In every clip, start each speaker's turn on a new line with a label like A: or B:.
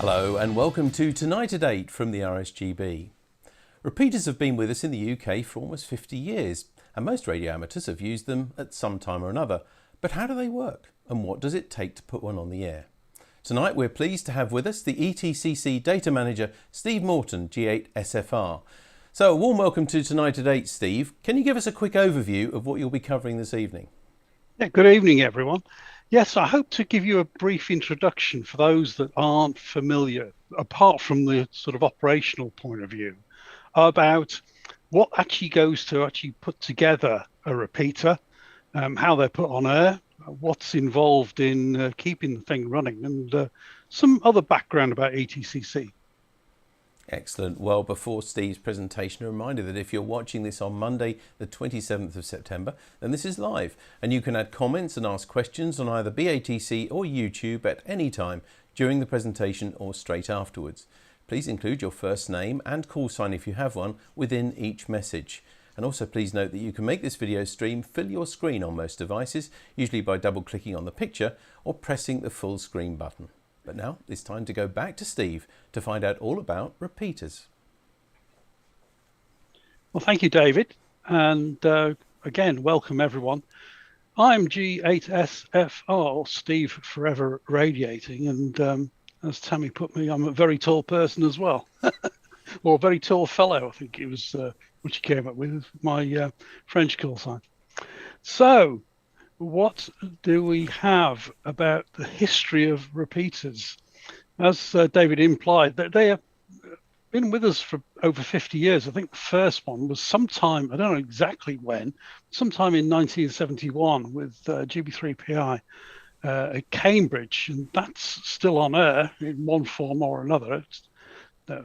A: Hello and welcome to Tonight at 8 from the RSGB. Repeaters have been with us in the UK for almost 50 years and most radio amateurs have used them at some time or another. But how do they work and what does it take to put one on the air? Tonight we're pleased to have with us the ETCC Data Manager Steve Morton, G8SFR. So a warm welcome to Tonight at 8, Steve. Can you give us a quick overview of what you'll be covering this evening?
B: Yeah, good evening, everyone. Yes, I hope to give you a brief introduction for those that aren't familiar, apart from the sort of operational point of view, about what actually goes to actually put together a repeater, how they're put on air, what's involved in keeping the thing running, and some other background about ETCC.
A: Excellent. Well, before Steve's presentation, a reminder that if you're watching this on Monday, the 27th of September, then this is live and you can add comments and ask questions on either BATC or YouTube at any time during the presentation or straight afterwards. Please include your first name and call sign if you have one within each message. And also please note that you can make this video stream fill your screen on most devices, usually by double clicking on the picture or pressing the full screen button. But now it's time to go back to Steve to find out all about repeaters.
B: Well, thank you, David. And again, welcome everyone. I'm G8SFR, Steve Forever Radiating. And as Tammy put me, I'm a very tall person as well. Or a very tall fellow, I think it was, which he came up with my French call sign. So, what do we have about the history of repeaters? As David implied, that they have been with us for over 50 years. I think the first one was sometime, I don't know exactly when, sometime in 1971 with GB3PI at Cambridge, and that's still on air in one form or another. I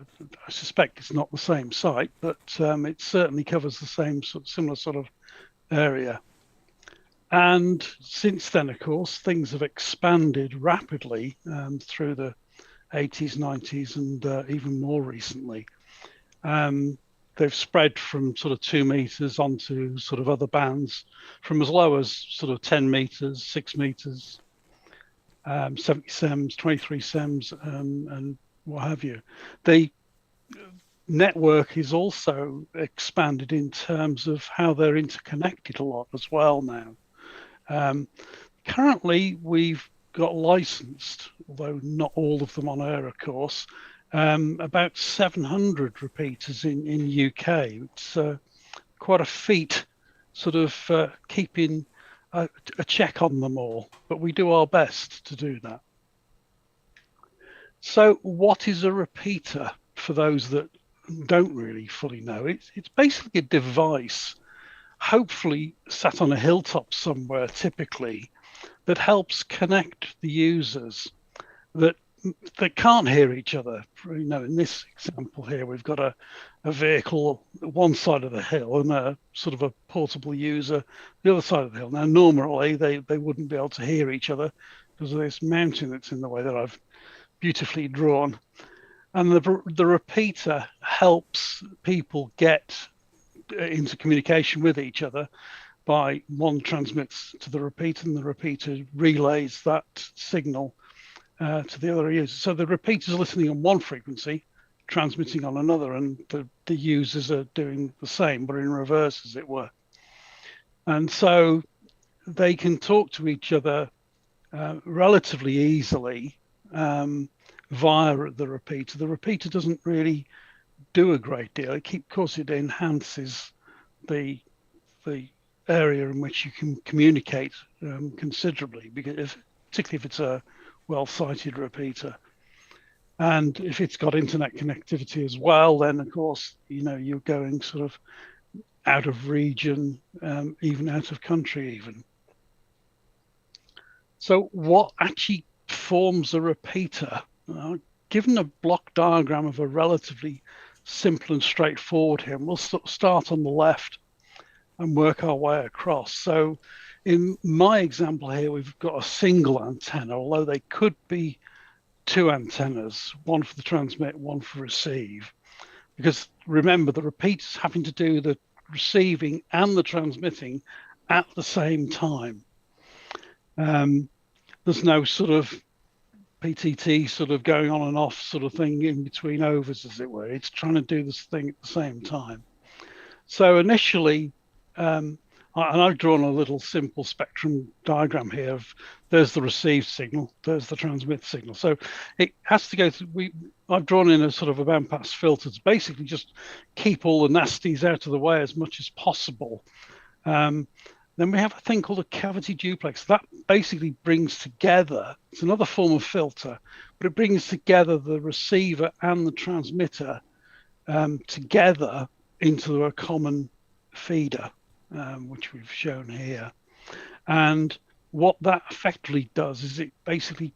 B: suspect it's not the same site, but it certainly covers the same similar sort of area. And since then, of course, things have expanded rapidly through the 80s, 90s, and even more recently. They've spread from sort of 2 meters onto sort of other bands, from as low as sort of 10 meters, 6 meters, 70 SEMS, 23 SEMS, and what have you. The network is also expanded in terms of how they're interconnected a lot as well now. Currently, we've got licensed, although not all of them on air, of course, about 700 repeaters in UK. It's quite a feat, sort of keeping a check on them all, but we do our best to do that. So what is a repeater for those that don't really fully know? It's basically a device, hopefully sat on a hilltop somewhere typically, that helps connect the users that can't hear each other. You know, in this example here, we've got a vehicle at one side of the hill and a sort of a portable user the other side of the hill. Now, normally they wouldn't be able to hear each other because of this mountain that's in the way that I've beautifully drawn. And the repeater helps people get into communication with each other by one transmits to the repeater and the repeater relays that signal to the other user. So the repeater's listening on one frequency, transmitting on another, and the users are doing the same, but in reverse, as it were. And so they can talk to each other relatively easily via the repeater. The repeater doesn't really do a great deal. Of course, it enhances the area in which you can communicate considerably, because particularly if it's a well-sited repeater, and if it's got internet connectivity as well, then of course you're going sort of out of region, even out of country even. So what actually forms a repeater? Given a block diagram of a relatively simple and straightforward here, and we'll start on the left and work our way across. So in my example here, we've got a single antenna, although they could be 2 antennas, one for the transmit, one for receive. Because remember, the repeater's having to do the receiving and the transmitting at the same time. There's no sort of PTT sort of going on and off sort of thing in between overs, as it were. It's trying to do this thing at the same time. So initially, and I've drawn a little simple spectrum diagram here of there's the received signal, there's the transmit signal. So it has to go through, I've drawn in a sort of a bandpass filter to basically just keep all the nasties out of the way as much as possible. Then we have a thing called a cavity duplex. That basically brings together, it's another form of filter, but it brings together the receiver and the transmitter together into a common feeder, which we've shown here. And what that effectively does is it basically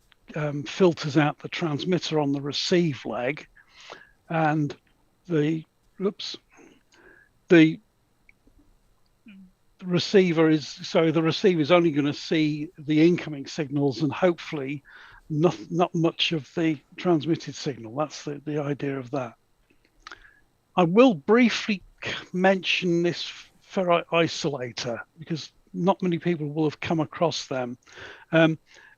B: filters out the transmitter on the receive leg, and the receiver is only going to see the incoming signals and hopefully not much of the transmitted signal. That's the idea of that. I will briefly mention this ferrite isolator because not many people will have come across them.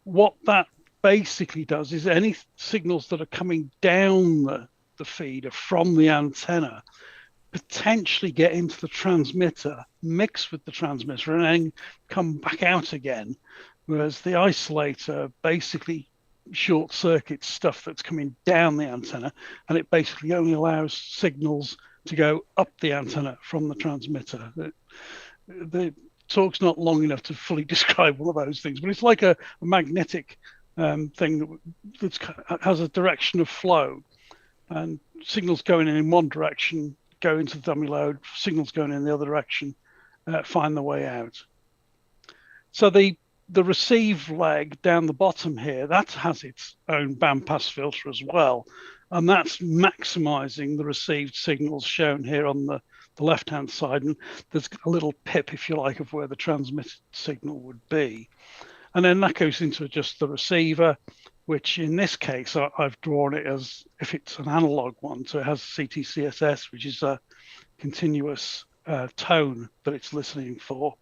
B: What that basically does is any signals that are coming down the feeder from the antenna potentially get into the transmitter, mix with the transmitter, and then come back out again. Whereas the isolator basically short circuits stuff that's coming down the antenna, and it basically only allows signals to go up the antenna from the transmitter. The talk's not long enough to fully describe all of those things, but it's like a magnetic thing that has a direction of flow, and signals going in one direction go into the dummy load, signals going in the other direction find the way out. So the receive leg down the bottom here, that has its own bandpass filter as well, and that's maximizing the received signals shown here on the left-hand side, and there's a little pip, if you like, of where the transmitted signal would be. And then that goes into just the receiver, which in this case, I've drawn it as if it's an analog one. So it has CTCSS, which is a continuous tone that it's listening for.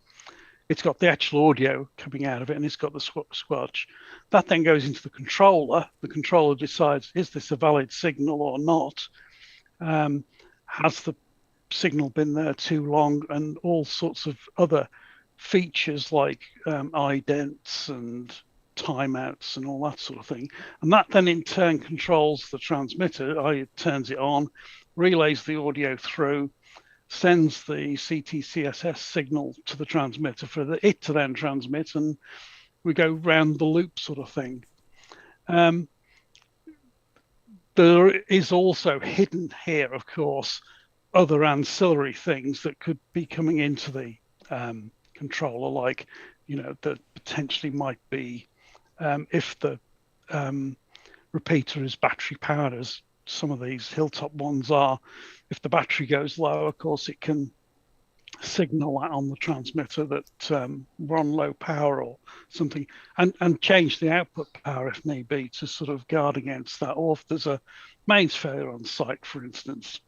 B: It's got the actual audio coming out of it, and it's got the squelch. That then goes into the controller. The controller decides, is this a valid signal or not? Has the signal been there too long? And all sorts of other features like idents and timeouts and all that sort of thing. And that then in turn controls the transmitter. It turns it on, relays the audio through, sends the CTCSS signal to the transmitter for it to then transmit, and we go round the loop sort of thing. There is also hidden here, of course, other ancillary things that could be coming into the controller, like, that potentially might be if the repeater is battery powered, as some of these Hilltop ones are. If the battery goes low, of course, it can signal that on the transmitter that we're on low power or something, and change the output power if need be to sort of guard against that. Or if there's a mains failure on site, for instance,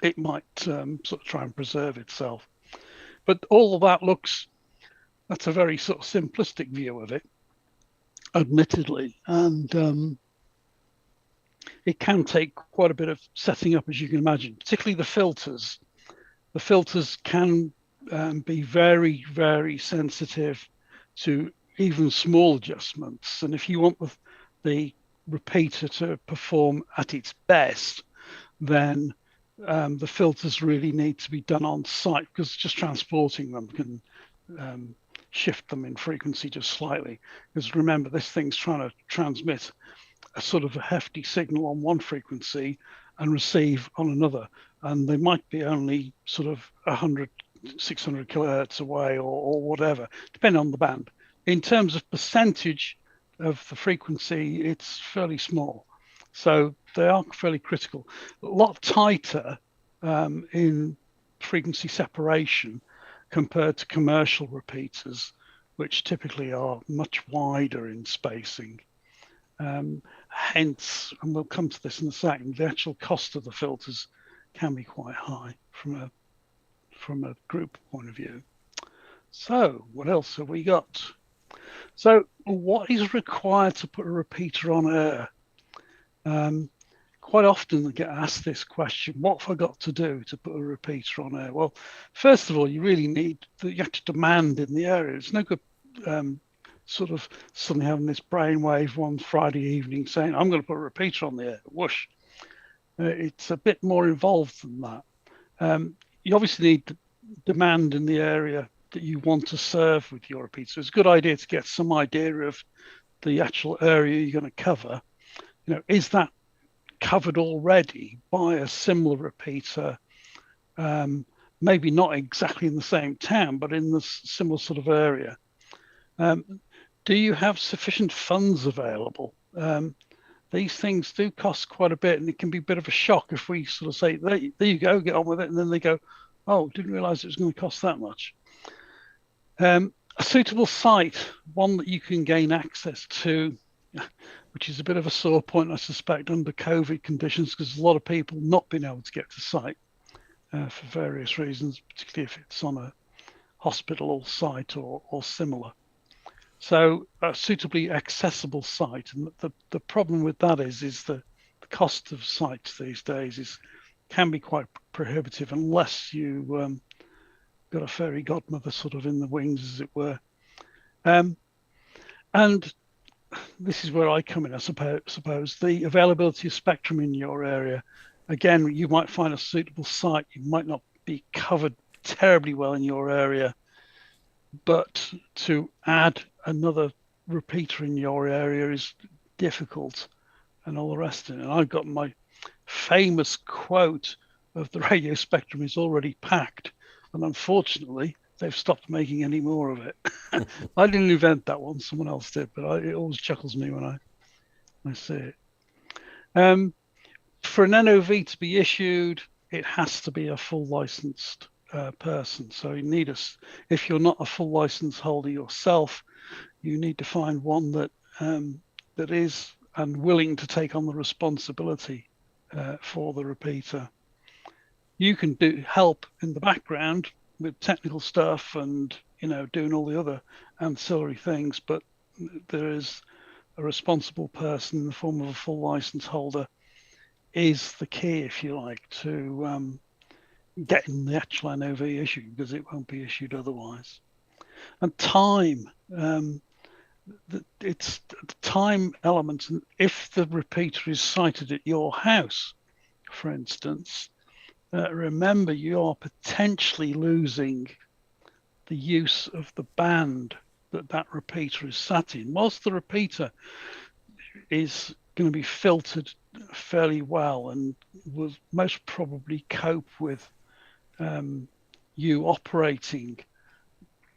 B: it might sort of try and preserve itself. But all of that that's a very sort of simplistic view of it, admittedly, and it can take quite a bit of setting up, as you can imagine, particularly the filters. The filters can be very, very sensitive to even small adjustments. And if you want the repeater to perform at its best, then the filters really need to be done on site, because just transporting them can shift them in frequency just slightly. Because remember, this thing's trying to transmit a sort of a hefty signal on one frequency and receive on another, and they might be only sort of 100, 600 kilohertz away or whatever, depending on the band. In terms of percentage of the frequency, it's fairly small, so they are fairly critical. A lot tighter in frequency separation compared to commercial repeaters, which typically are much wider in spacing. Hence, and we'll come to this in a second, the actual cost of the filters can be quite high from a group point of view. So what else have we got? So what is required to put a repeater on air? Quite often I get asked this question, what have I got to do to put a repeater on air? Well, first of all, you really you have to demand in the area. It's no good sort of suddenly having this brainwave one Friday evening saying, I'm going to put a repeater on the air, whoosh. It's a bit more involved than that. You obviously need demand in the area that you want to serve with your repeater. So it's a good idea to get some idea of the actual area you're going to cover. Is that covered already by a similar repeater? Maybe not exactly in the same town, but in the similar sort of area. Do you have sufficient funds available? These things do cost quite a bit, and it can be a bit of a shock if we sort of say, there you go, get on with it. And then they go, oh, didn't realize it was going to cost that much. A suitable site, one that you can gain access to, which is a bit of a sore point, I suspect, under COVID conditions, because a lot of people not being able to get to site for various reasons, particularly if it's on a hospital site or similar. So a suitably accessible site, and the problem with that is the cost of sites these days can be quite prohibitive unless you got a fairy godmother sort of in the wings, as it were. And this is where I come in, I suppose. The availability of spectrum in your area. Again, you might find a suitable site. You might not be covered terribly well in your area, but to add another repeater in your area is difficult and all the rest of it. And I've got my famous quote of the radio spectrum is already packed. And unfortunately, they've stopped making any more of it. I didn't invent that one, someone else did, but it always chuckles me when I see it. For an NOV to be issued, it has to be a full licensed person. So you need if you're not a full license holder yourself, you need to find one that is and willing to take on the responsibility for the repeater. You can help in the background with technical stuff and doing all the other ancillary things, but there is a responsible person in the form of a full license holder is the key, if you like, to getting the actual NOV issued, because it won't be issued otherwise. And time, it's the time element. And if the repeater is sited at your house, for instance, remember you are potentially losing the use of the band that repeater is sat in. Whilst the repeater is going to be filtered fairly well and will most probably cope with you operating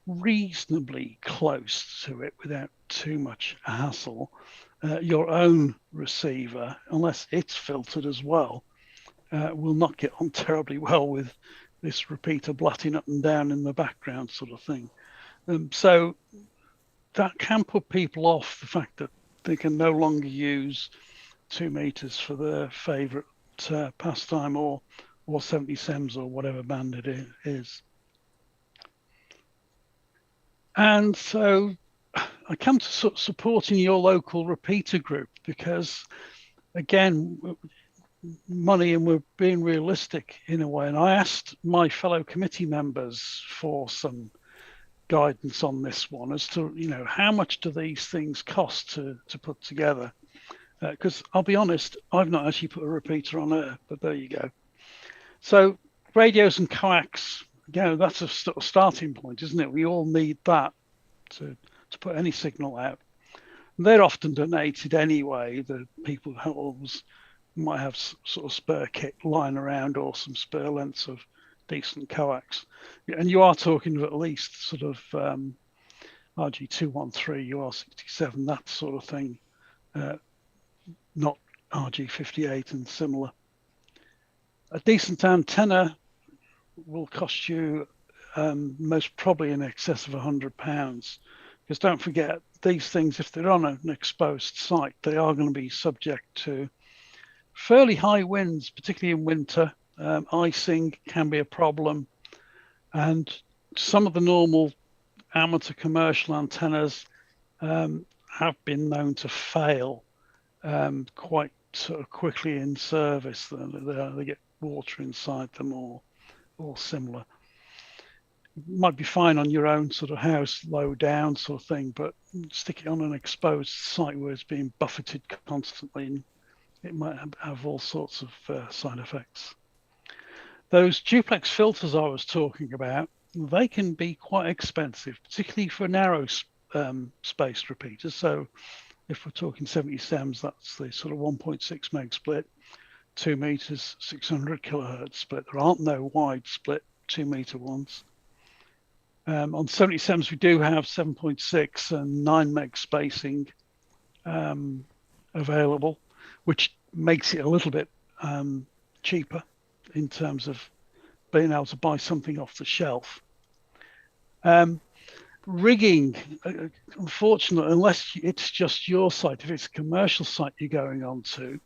B: reasonably close to it without too much hassle, your own receiver, unless it's filtered as well, will not get on terribly well with this repeater blatting up and down in the background sort of thing. So that can put people off, the fact that they can no longer use 2 meters for their favorite pastime or 70 SEMS or whatever band it is. And so I come to sort of supporting your local repeater group because, again, money, and we're being realistic in a way. And I asked my fellow committee members for some guidance on this one as to, how much do these things cost to put together? Because I'll be honest, I've not actually put a repeater on air, but there you go. So radios and coax, that's a sort of starting point, isn't it? We all need that to put any signal out. And they're often donated anyway. The people might have sort of spare kit lying around or some spare lengths of decent coax. And you are talking of at least sort of RG213, UR67, that sort of thing, not RG58 and similar. A decent antenna will cost you most probably in excess of £100, because don't forget, these things, if they're on an exposed site, they are going to be subject to fairly high winds, particularly in winter. Icing can be a problem, and some of the normal amateur commercial antennas have been known to fail quite sort of quickly in service. They get water inside them or similar. Might be fine on your own sort of house, low down sort of thing, but stick it on an exposed site where it's being buffeted constantly, and it might have all sorts of side effects. Those duplex filters I was talking about, they can be quite expensive, particularly for narrow spaced repeaters. So if we're talking 70 SEMS, that's the sort of 1.6 meg split, 2 meters, 600 kilohertz split. There aren't no wide split 2 meter ones. On 70 SEMS, we do have 7.6 and 9 meg spacing available, which makes it a little bit cheaper in terms of being able to buy something off the shelf. Rigging, unfortunately, unless it's just your site, if it's a commercial site you're going on to,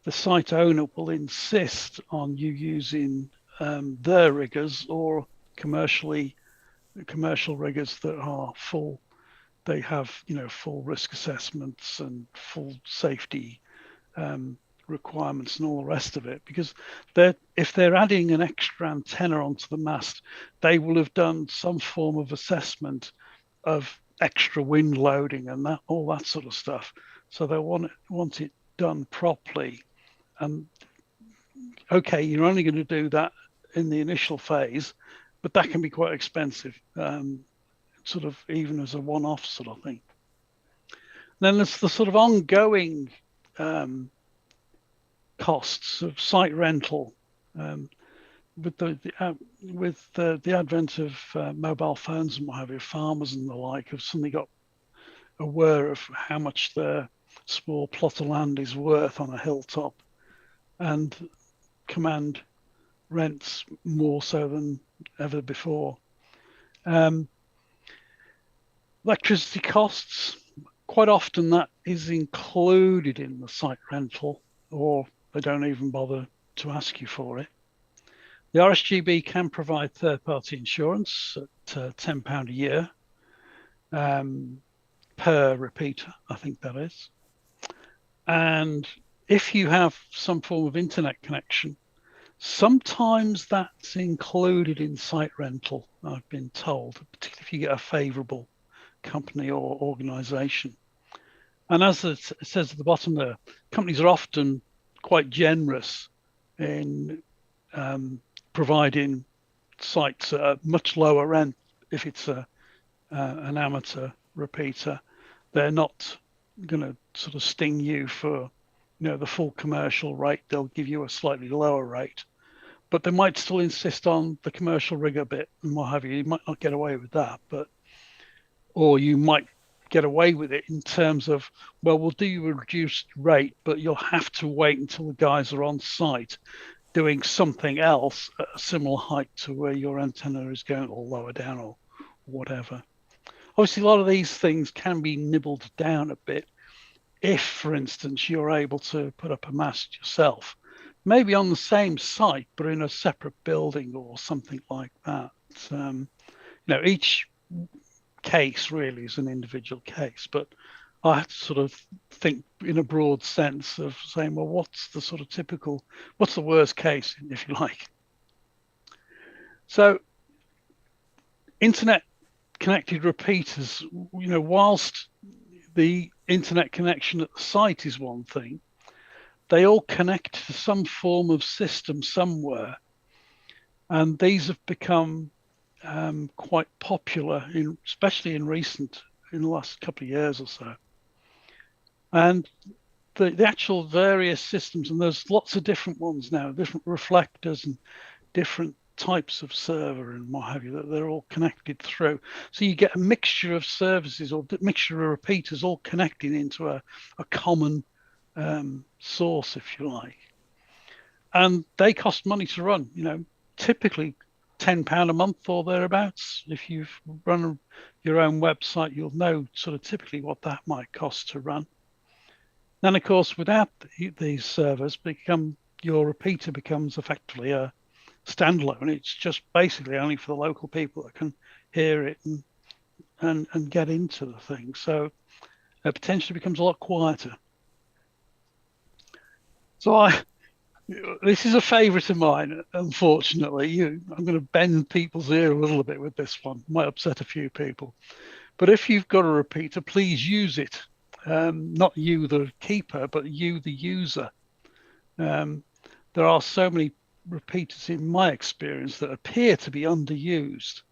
B: the site owner will insist on you using their riggers or commercial riggers that are full. They have, full risk assessments and full safety requirements and all the rest of it, because if they're adding an extra antenna onto the mast, they will have done some form of assessment of extra wind loading and all that sort of stuff. So they want it done properly. And okay, you're only going to do that in the initial phase, but that can be quite expensive, sort of even as a one-off sort of thing. Then there's the sort of ongoing costs of site rental. With the advent of mobile phones and what have you, farmers and the like have suddenly got aware of how much their small plot of land is worth on a hilltop, and command rents more so than ever before. Electricity costs, quite often that is included in the site rental, or they don't even bother to ask you for it. The RSGB can provide third-party insurance at £10 a year per repeater, I think that is. And if you have some form of internet connection, sometimes that's included in site rental, I've been told, particularly if you get a favourable company or organisation. And as it says at the bottom there, companies are often quite generous in providing sites at a much lower rent. If it's an amateur repeater, they're not going to sort of sting you for the full commercial rate. They'll give you a slightly lower rate, but they might still insist on the commercial rigger bit and what have you. You might not get away with that, or you might get away with it in terms of, well, we'll do you a reduced rate, but you'll have to wait until the guys are on site doing something else at a similar height to where your antenna is going, or lower down or whatever. Obviously, a lot of these things can be nibbled down a bit if, for instance, you're able to put up a mast yourself, maybe on the same site, but in a separate building or something like that. Each case really is an individual case, but I have to sort of think in a broad sense of saying, well, what's the worst case, if you like? So internet connected repeaters, whilst the internet connection at the site is one thing, they all connect to some form of system somewhere. And these have become quite popular, especially in the last couple of years or so. And the actual various systems, and there's lots of different ones now, different reflectors and different types of server and what have you, that they're all connected through. So you get a mixture of services or mixture of repeaters all connecting into a common source, if you like. And they cost money to run, typically £10 a month or thereabouts. If you've run your own website, you'll know sort of typically what that might cost to run. Then, of course, without these servers, your repeater becomes effectively a standalone. It's just basically only for the local people that can hear it and get into the thing. So it potentially becomes a lot quieter. So this is a favourite of mine, unfortunately. I'm going to bend people's ear a little bit with this one. Might upset a few people. But if you've got a repeater, please use it. Not you, the keeper, but you, the user. There are so many repeaters in my experience that appear to be underused.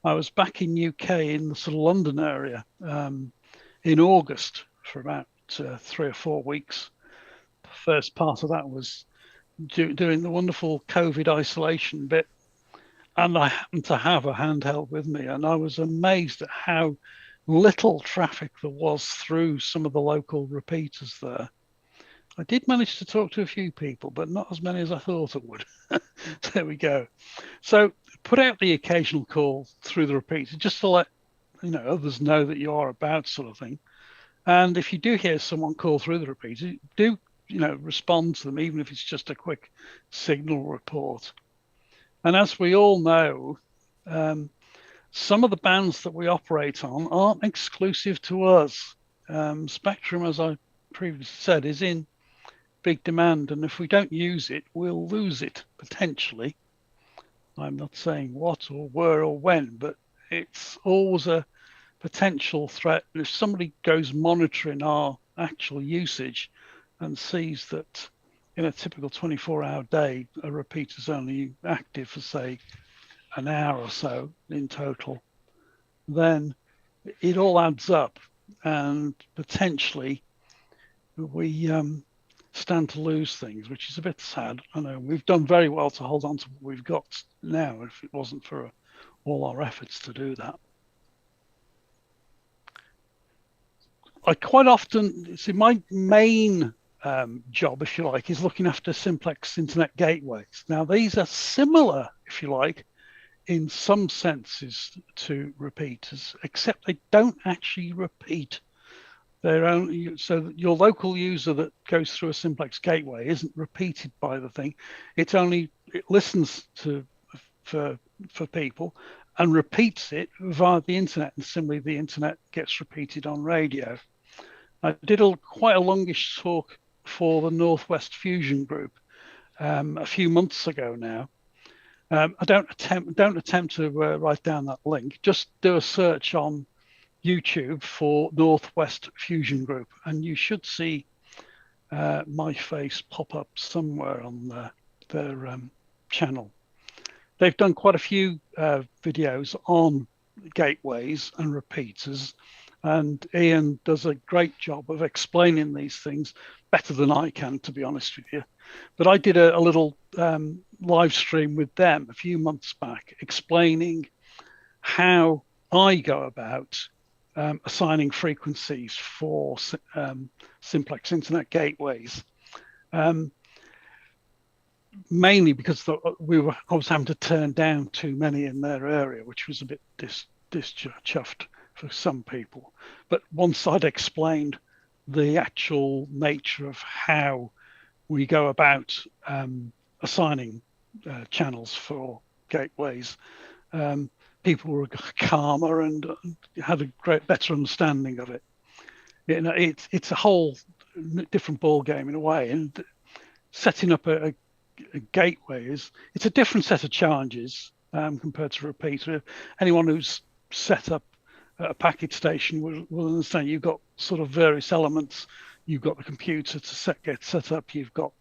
B: I was back in UK in the sort of London area in August for about 3 or 4 weeks. The first part of that was doing the wonderful COVID isolation bit. And I happened to have a handheld with me, and I was amazed at how little traffic there was through some of the local repeaters there. I did manage to talk to a few people, but not as many as I thought it would. There we go. So put out the occasional call through the repeater just to let others know that you are about, sort of thing. And if you do hear someone call through the repeater, do respond to them, even if it's just a quick signal report. And as we all know, some of the bands that we operate on aren't exclusive to us. Spectrum, as I previously said, is in big demand, and if we don't use it, we'll lose it potentially. I'm not saying what or where or when, but it's always a potential threat. And if somebody goes monitoring our actual usage and sees that in a typical 24-hour day, a repeater's only active for, say, an hour or so in total, then it all adds up, and potentially we stand to lose things, which is a bit sad. I know we've done very well to hold on to what we've got now, if it wasn't for all our efforts to do that. I quite often see my main job, if you like, is looking after Simplex Internet Gateways. Now, these are similar, if you like, in some senses to repeaters, except they don't actually repeat. They're only, so your local user that goes through a Simplex Gateway isn't repeated by the thing. It listens for people and repeats it via the internet, and similarly the internet gets repeated on radio. I did quite a longish talk for the Northwest Fusion Group a few months ago now. I don't attempt to write down that link. Just do a search on YouTube for Northwest Fusion Group, and you should see my face pop up somewhere on their channel. They've done quite a few videos on gateways and repeaters, and Ian does a great job of explaining these things better than I can, to be honest with you. But I did a little live stream with them a few months back explaining how I go about assigning frequencies for Simplex Internet Gateways. Mainly because I was having to turn down too many in their area, which was a bit dischuffed for some people. But once I'd explained the actual nature of how we go about assigning channels for gateways, people were calmer and had a better understanding of it. It's a whole different ball game in a way, and setting up a gateway it's a different set of challenges compared to a repeater. Anyone who's set up a packet station will understand you've got sort of various elements. You've got the computer to get set up, you've got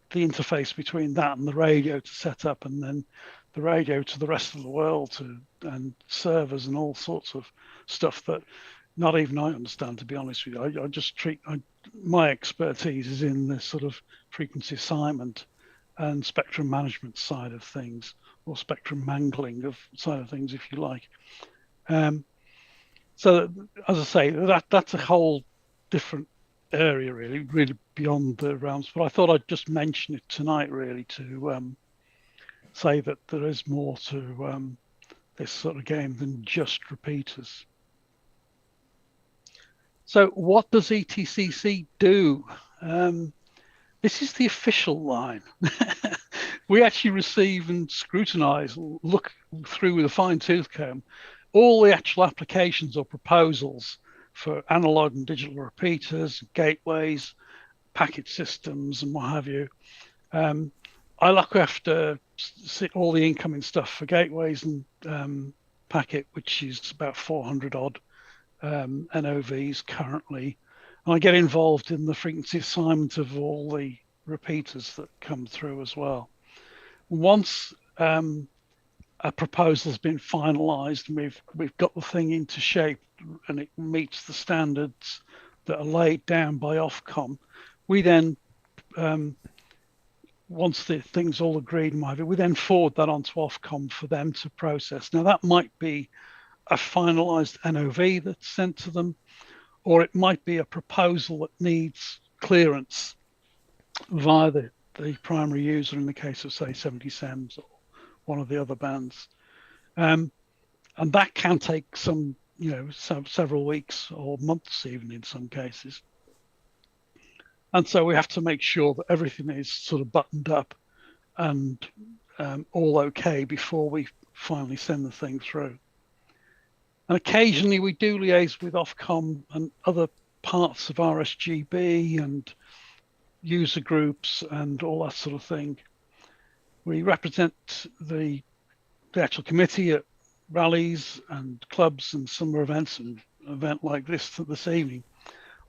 B: the interface between that and the radio to set up, and then the radio to the rest of the world and servers and all sorts of stuff that not even I understand, to be honest with you. I just my expertise is in this sort of frequency assignment and spectrum management side of things, or spectrum mangling side of things, if you like. So as I say, that's a whole different area, really beyond the realms. But I thought I'd just mention it tonight, really, to say that there is more to this sort of game than just repeaters. So what does ETCC do? This is the official line. We actually receive and scrutinize, look through with a fine tooth comb, all the actual applications or proposals for analog and digital repeaters, gateways, packet systems, and what have you. I look after all the incoming stuff for gateways and packet, which is about 400 odd NOVs currently. And I get involved in the frequency assignment of all the repeaters that come through as well. Once a proposal's been finalised and we've got the thing into shape and it meets the standards that are laid down by Ofcom, we then once the thing's all agreed, we then forward that on to Ofcom for them to process. Now that might be a finalised NOV that's sent to them, or it might be a proposal that needs clearance via the primary user in the case of, say, 70 SEMS or one of the other bands. And that can take some, several weeks or months even in some cases. And so we have to make sure that everything is sort of buttoned up and all okay before we finally send the thing through. And occasionally we do liaise with Ofcom and other parts of RSGB and user groups and all that sort of thing. We represent the actual committee at rallies and clubs and summer events, and an event like this evening.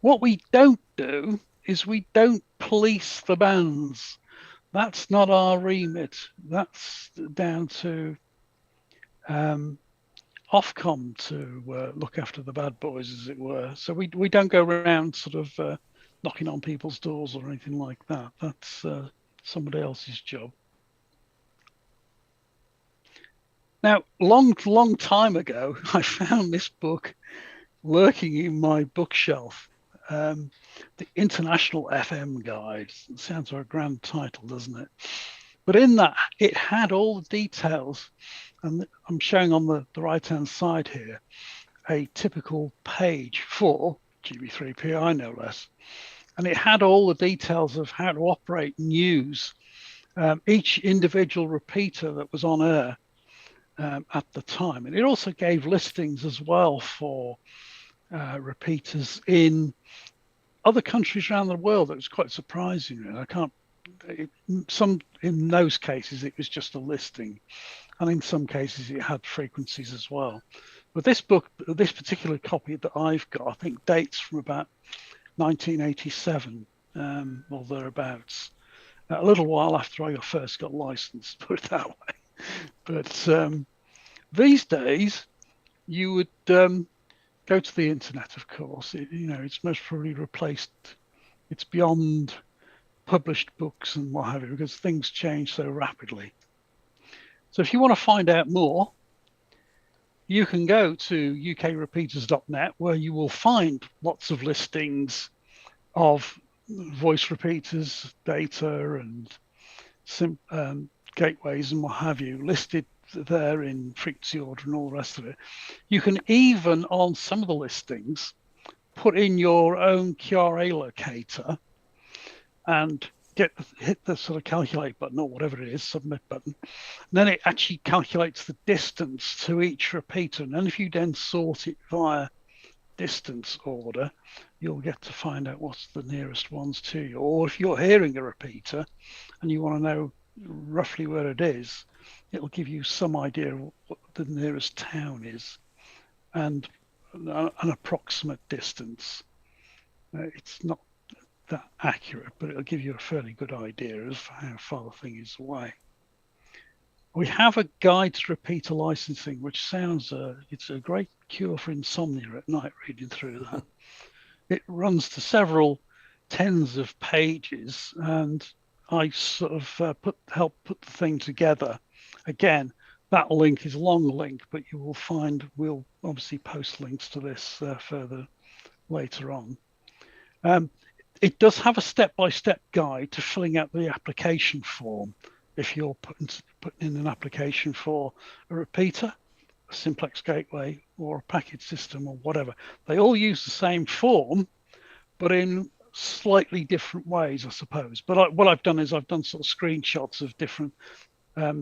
B: What we don't do is we don't police the bands. That's not our remit. That's down to Ofcom to look after the bad boys, as it were. So we don't go around sort of knocking on people's doors or anything like that. That's somebody else's job. Now, long time ago, I found this book lurking in my bookshelf. The International FM Guide. It sounds like a grand title, doesn't it? But in that, it had all the details, and I'm showing on the right-hand side here a typical page for GB3PI, no less. And it had all the details of how to operate and use each individual repeater that was on air at the time. And it also gave listings as well for repeaters in other countries around the world. That was quite surprising. In those cases, it was just a listing. And in some cases, it had frequencies as well. But this book, this particular copy that I've got, I think dates from about 1987 or thereabouts. A little while after I first got licensed, put it that way. But these days, you would go to the internet, of course. It's most probably replaced. It's beyond published books and what have you, because things change so rapidly. So if you want to find out more, you can go to ukrepeaters.net, where you will find lots of listings of voice repeaters, data, and gateways and what have you, listed there in frequency order and all the rest of it. You can even, on some of the listings, put in your own QRA locator and hit the sort of calculate button or whatever it is, submit button. And then it actually calculates the distance to each repeater. And then if you then sort it via distance order, you'll get to find out what's the nearest ones to you. Or if you're hearing a repeater and you want to know roughly where it is, it'll give you some idea of what the nearest town is and an approximate distance. It's not that accurate, but it'll give you a fairly good idea of how far the thing is away. We have a guide to repeater licensing, which sounds it's a great cure for insomnia at night reading through that. It runs to several tens of pages, and I sort of help put the thing together. Again, that link is a long link, but you will find we'll obviously post links to this further later on. It does have a step-by-step guide to filling out the application form if you're putting in an application for a repeater, a Simplex Gateway, or a packet system or whatever. They all use the same form, but in slightly different ways, I suppose. But what I've done is I've done sort of screenshots of different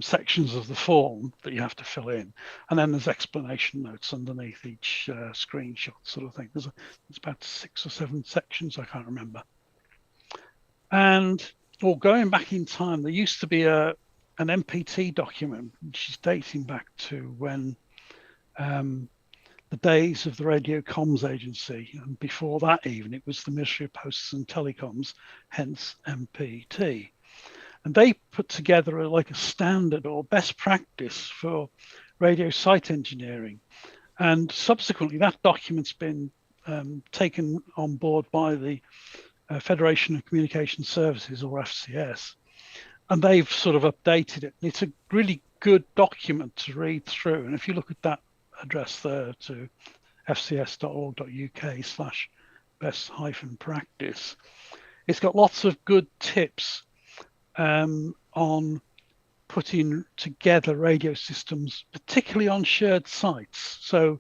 B: sections of the form that you have to fill in, and then there's explanation notes underneath each screenshot, sort of thing. There's about 6 or 7 sections, I can't remember. And going back in time, there used to be an MPT document, which is dating back to when the days of the Radio Comms Agency, and before that even, it was the Ministry of Posts and Telecoms, hence MPT. And they put together a standard or best practice for radio site engineering. And subsequently, that document's been taken on board by the Federation of Communication Services, or FCS. And they've sort of updated it. It's a really good document to read through. And if you look at that address there to fcs.org.uk/best-practice, it's got lots of good tips on putting together radio systems, particularly on shared sites. So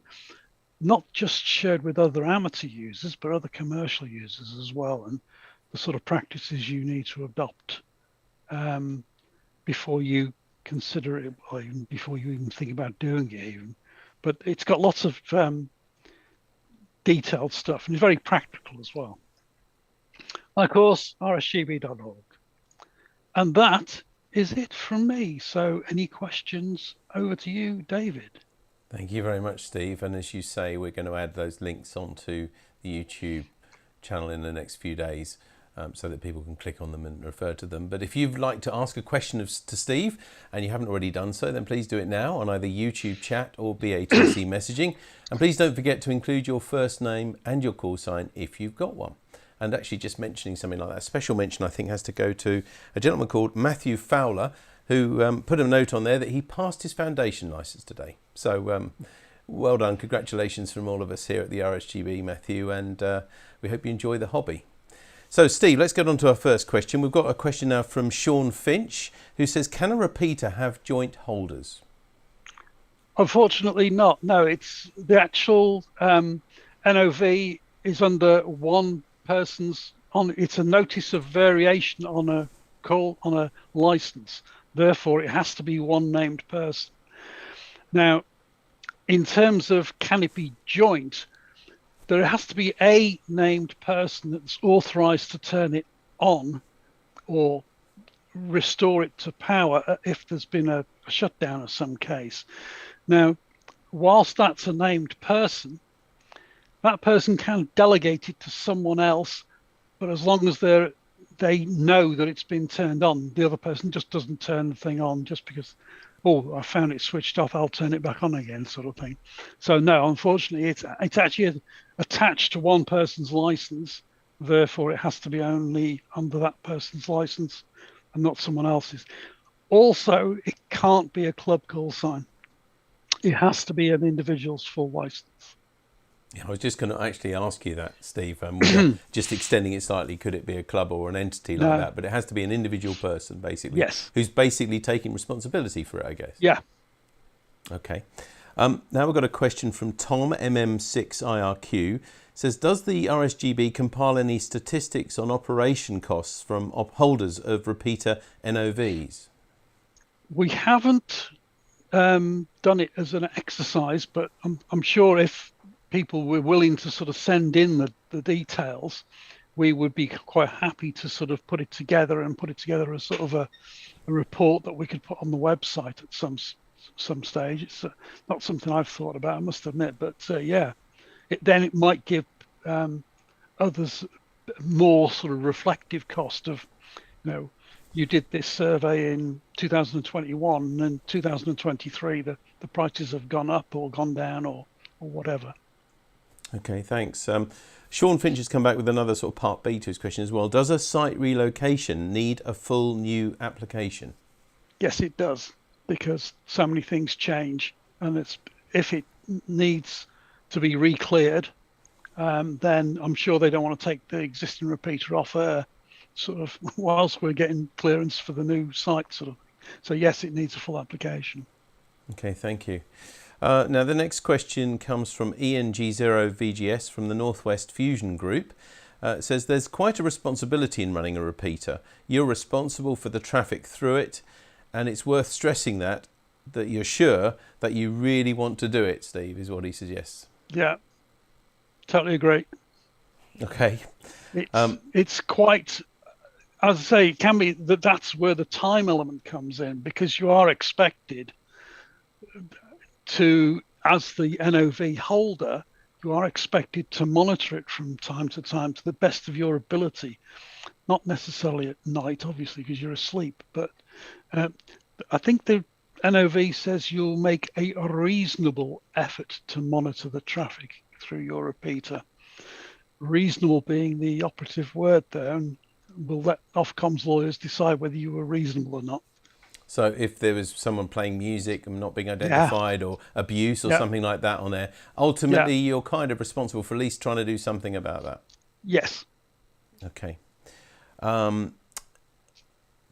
B: not just shared with other amateur users, but other commercial users as well, and the sort of practices you need to adopt before you consider it, or even before you even think about doing it even. But it's got lots of detailed stuff, and it's very practical as well. And of course, rsgb.org. And that is it from me. So any questions? Over to you, David.
A: Thank you very much, Steve. And as you say, we're going to add those links onto the YouTube channel in the next few days so that people can click on them and refer to them. But if you'd like to ask a question to Steve and you haven't already done so, then please do it now on either YouTube chat or BATC messaging. And please don't forget to include your first name and your call sign if you've got one. And actually just mentioning something like that, a special mention I think has to go to a gentleman called Matthew Fowler, who put a note on there that he passed his foundation licence today. So well done, congratulations from all of us here at the RSGB, Matthew, and we hope you enjoy the hobby. So Steve, let's get on to our first question. We've got a question now from Sean Finch, who says, can a repeater have joint holders?
B: Unfortunately not, no. It's the actual NOV is under one person's, it's a notice of variation on a license. Therefore, it has to be one named person. Now, in terms of can it be joint, there has to be a named person that's authorized to turn it on or restore it to power if there's been a shutdown of some case. Now, whilst that's a named person, that person can delegate it to someone else, but as long as they know that it's been turned on, the other person just doesn't turn the thing on just because, oh, I found it switched off, I'll turn it back on again, sort of thing. So no, unfortunately, it's actually attached to one person's license. Therefore, it has to be only under that person's license and not someone else's. Also, it can't be a club call sign. It has to be an individual's full license.
A: Yeah, I was just going to actually ask you that, Steve. Just extending it slightly, could it be a club or an entity like that? But it has to be an individual person, basically.
B: Yes.
A: Who's basically taking responsibility for it, I guess.
B: Yeah.
A: Okay. Now we've got a question from Tom, MM6IRQ. Says, does the RSGB compile any statistics on operation costs from holders of repeater NOVs?
B: We haven't done it as an exercise, but I'm sure if people were willing to sort of send in the details, we would be quite happy to sort of put it together as sort of a report that we could put on the website at some stage. It's not something I've thought about, I must admit, but yeah, it might give others more sort of reflective cost of, you did this survey in 2021 and in 2023 the prices have gone up or gone down or whatever.
A: Okay, thanks. Sean Finch has come back with another sort of part B to his question as well. Does a site relocation need a full new application?
B: Yes, it does, because so many things change, and if it needs to be re-cleared, then I'm sure they don't want to take the existing repeater off air sort of whilst we're getting clearance for the new site sort of. So yes, it needs a full application.
A: Okay, thank you. Now the next question comes from ENG0VGS from the Northwest Fusion Group. It says, there's quite a responsibility in running a repeater. You're responsible for the traffic through it, and it's worth stressing that you're sure that you really want to do it, Steve, is what he suggests.
B: Yeah, totally agree.
A: Okay.
B: It's quite, as I say, it can be that's where the time element comes in, because you are expected to, as the NOV holder, you are expected to monitor it from time to time to the best of your ability. Not necessarily at night, obviously, because you're asleep, but I think the NOV says you'll make a reasonable effort to monitor the traffic through your repeater. Reasonable being the operative word there, and we'll let Ofcom's lawyers decide whether you were reasonable or not.
A: So if there was someone playing music and not being identified, or abuse or something like that on there, ultimately you're kind of responsible for at least trying to do something about that.
B: Yes.
A: Okay.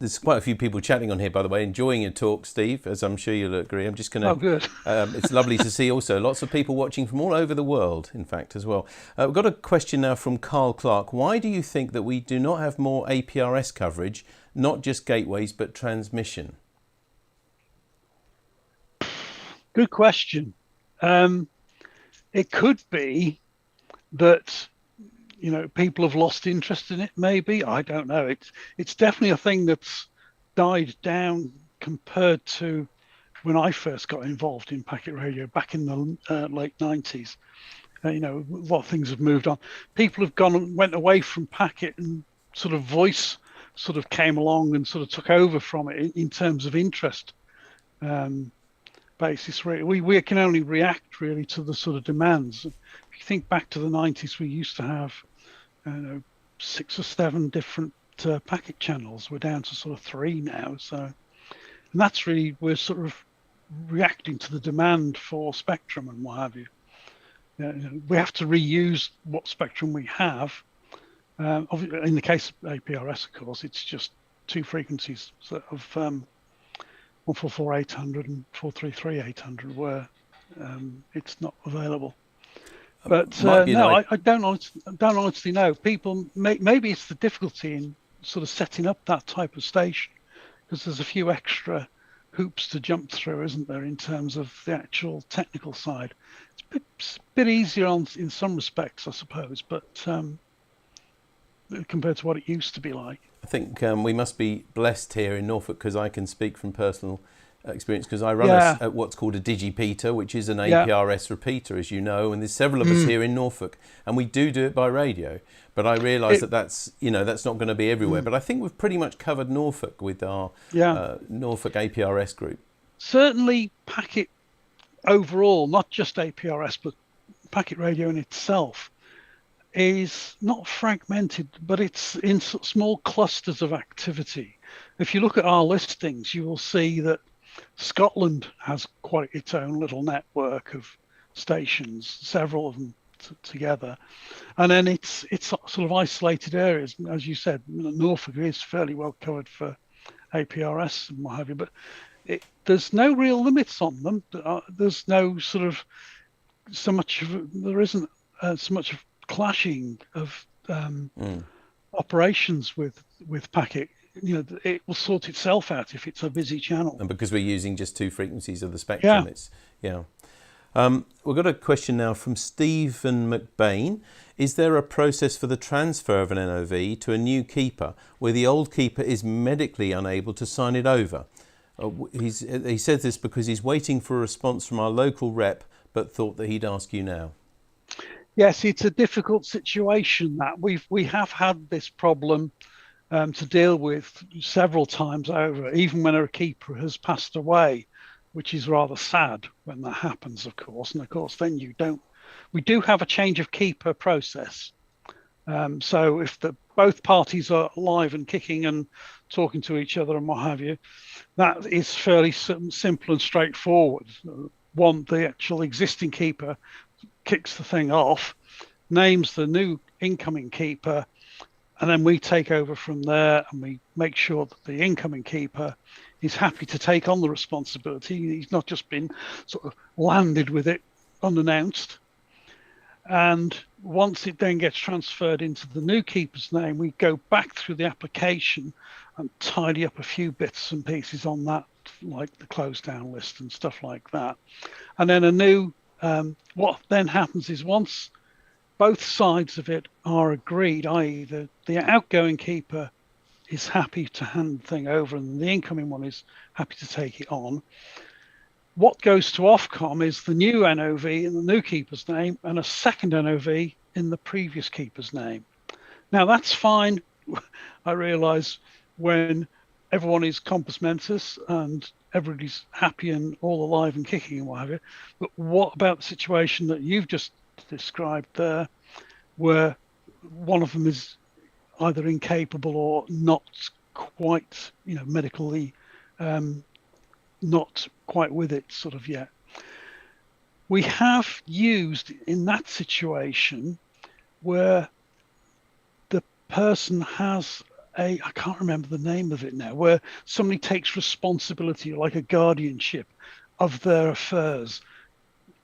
A: There's quite a few people chatting on here, by the way, enjoying your talk, Steve, as I'm sure you'll agree. I'm just going to...
B: Oh, good.
A: It's lovely to see also lots of people watching from all over the world, in fact, as well. We've got a question now from Carl Clark. Why do you think that we do not have more APRS coverage, not just gateways, but transmission?
B: Good question. It could be that, you know, people have lost interest in it, maybe. I don't know. It's definitely a thing that's died down compared to when I first got involved in packet radio back in the late 90s. You know, a lot of things have moved on. People have went away from packet, and sort of voice sort of came along and sort of took over from it in terms of interest. Basis, really. We can only react really to the sort of demands. If you think back to the 90s, we used to have 6 or 7 different packet channels. We're down to sort of 3 now. So, and that's really, we're sort of reacting to the demand for spectrum and what have you. We have to reuse what spectrum we have. In the case of APRS, of course, it's just 2 frequencies of 144.800 and 433.800 where it's not available. But no, I don't honestly know. People, maybe it's the difficulty in sort of setting up that type of station, because there's a few extra hoops to jump through, isn't there, in terms of the actual technical side. It's a bit easier in some respects, I suppose, but compared to what it used to be like.
A: I think we must be blessed here in Norfolk, because I can speak from personal experience, because I run what's called a digipeater, which is an APRS repeater, as you know, and there's several of us here in Norfolk, and we do it by radio. But I realise that's not going to be everywhere. But I think we've pretty much covered Norfolk with our Norfolk APRS group.
B: Certainly, packet overall, not just APRS, but packet radio in itself, is not fragmented, but it's in small clusters of activity. If you look at our listings, you will see that Scotland has quite its own little network of stations, several of them together, and then it's sort of isolated areas. As you said, Norfolk is fairly well covered for APRS and what have you, but there's no real limits on them. There's no sort of there isn't so much of clashing of operations with packet. You know, it will sort itself out if it's a busy channel. And
A: because we're using just 2 frequencies of the spectrum, we've got a question now from Stephen McBain. Is there a process for the transfer of an NOV to a new keeper where the old keeper is medically unable to sign it over? He says this because he's waiting for a response from our local rep, but thought that he'd ask you now.
B: Yes, it's a difficult situation that we have had this problem to deal with several times over, even when a keeper has passed away, which is rather sad when that happens, of course. And of course, then we do have a change of keeper process. So if both parties are alive and kicking and talking to each other and what have you, that is fairly simple and straightforward. The actual existing keeper kicks the thing off, names the new incoming keeper, and then we take over from there, and we make sure that the incoming keeper is happy to take on the responsibility. He's not just been sort of landed with it unannounced. And once it then gets transferred into the new keeper's name, we go back through the application and tidy up a few bits and pieces on that like the closed down list and stuff like that. And then a new, what then happens is once both sides of it are agreed, i.e. the outgoing keeper is happy to hand the thing over and the incoming one is happy to take it on, what goes to Ofcom is the new NOV in the new keeper's name and a second NOV in the previous keeper's name. Now that's fine, I realise, when everyone is compos mentis and everybody's happy and all alive and kicking and what have you. But what about the situation that you've just described there, where one of them is either incapable or not quite, medically not quite with it sort of yet? We have used in that situation where the person has I can't remember the name of it now, where somebody takes responsibility, like a guardianship of their affairs.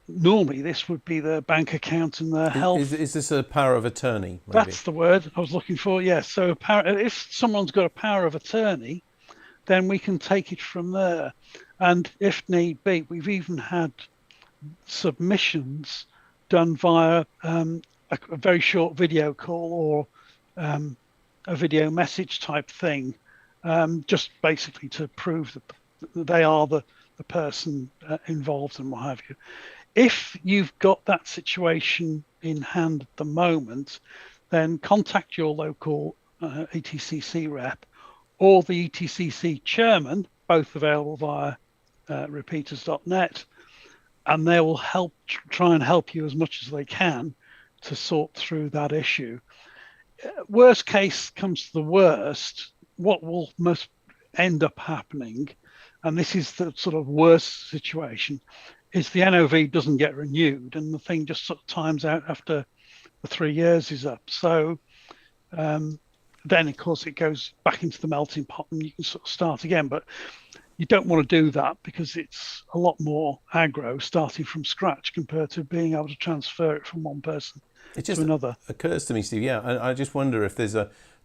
B: Normally, this would be their bank account and their health.
A: Is this a power of attorney? Maybe?
B: That's the word I was looking for. Yes. So if someone's got a power of attorney, then we can take it from there. And if need be, we've even had submissions done via a very short video call or a video message type thing, just basically to prove that they are the person involved and what have you. If you've got that situation in hand at the moment, then contact your local ETCC rep or the ETCC chairman, both available via repeaters.net, and they will try and help you as much as they can to sort through that issue. Worst case comes to the worst, what will most end up happening, and this is the sort of worst situation, is the NOV doesn't get renewed and the thing just sort of times out after the 3 years is up. So then of course it goes back into the melting pot and you can sort of start again. But you don't want to do that because it's a lot more aggro starting from scratch compared to being able to transfer it from one person to another. It
A: occurs to me, Steve, I just wonder if there's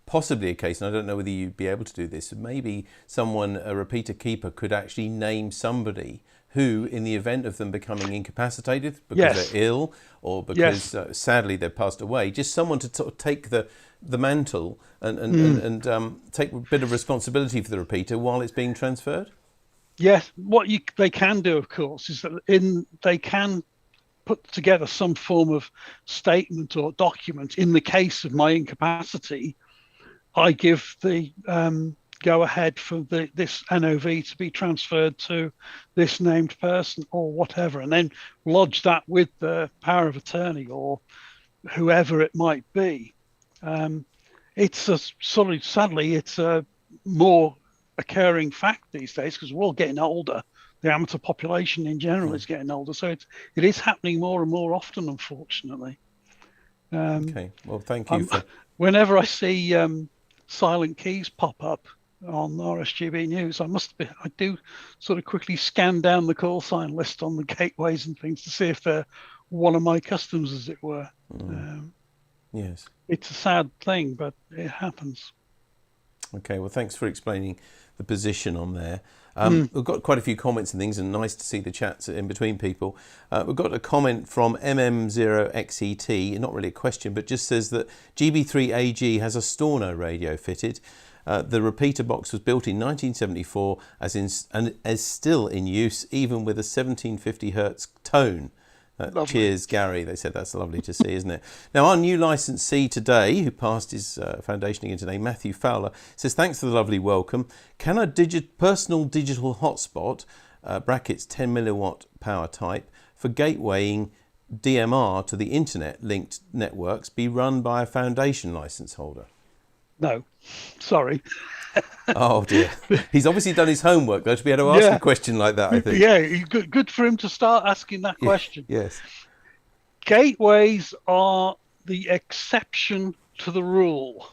A: possibly a case, and I don't know whether you'd be able to do this, maybe a repeater keeper could actually name somebody who, in the event of them becoming incapacitated because they're ill or because sadly they've passed away, just someone to sort of take the mantle and take a bit of responsibility for the repeater while it's being transferred?
B: Yes, what they can do, of course, is that they can put together some form of statement or document. In the case of my incapacity, I give the go ahead for this NOV to be transferred to this named person or whatever, and then lodge that with the power of attorney or whoever it might be. Sadly, it's a more occurring fact these days because we're all getting older. The amateur population in general is getting older, so it is happening more and more often, unfortunately.
A: Okay, well, thank you.
B: Whenever I see silent keys pop up on RSGB News, I do sort of quickly scan down the call sign list on the gateways and things to see if they're one of my customers, as it were.
A: Yes,
B: it's a sad thing, but it happens.
A: Okay, well, thanks for explaining the position on there. We've got quite a few comments and things, and nice to see the chats in between people. We've got a comment from MM0XET, not really a question, but just says that GB3AG has a Storno radio fitted. The repeater box was built in 1974 and is still in use, even with a 1750 hertz tone. Cheers, Gary. They said that's lovely to see, isn't it? Now, our new licensee today, who passed his foundation again today, Matthew Fowler, says, thanks for the lovely welcome. Can a personal digital hotspot, brackets 10 milliwatt power type, for gatewaying DMR to the internet linked networks be run by a foundation license holder?
B: No, sorry.
A: Oh dear. He's obviously done his homework though to be able to ask a question like that, I think.
B: Yeah, good for him to start asking that question.
A: Yes.
B: Gateways are the exception to the rule.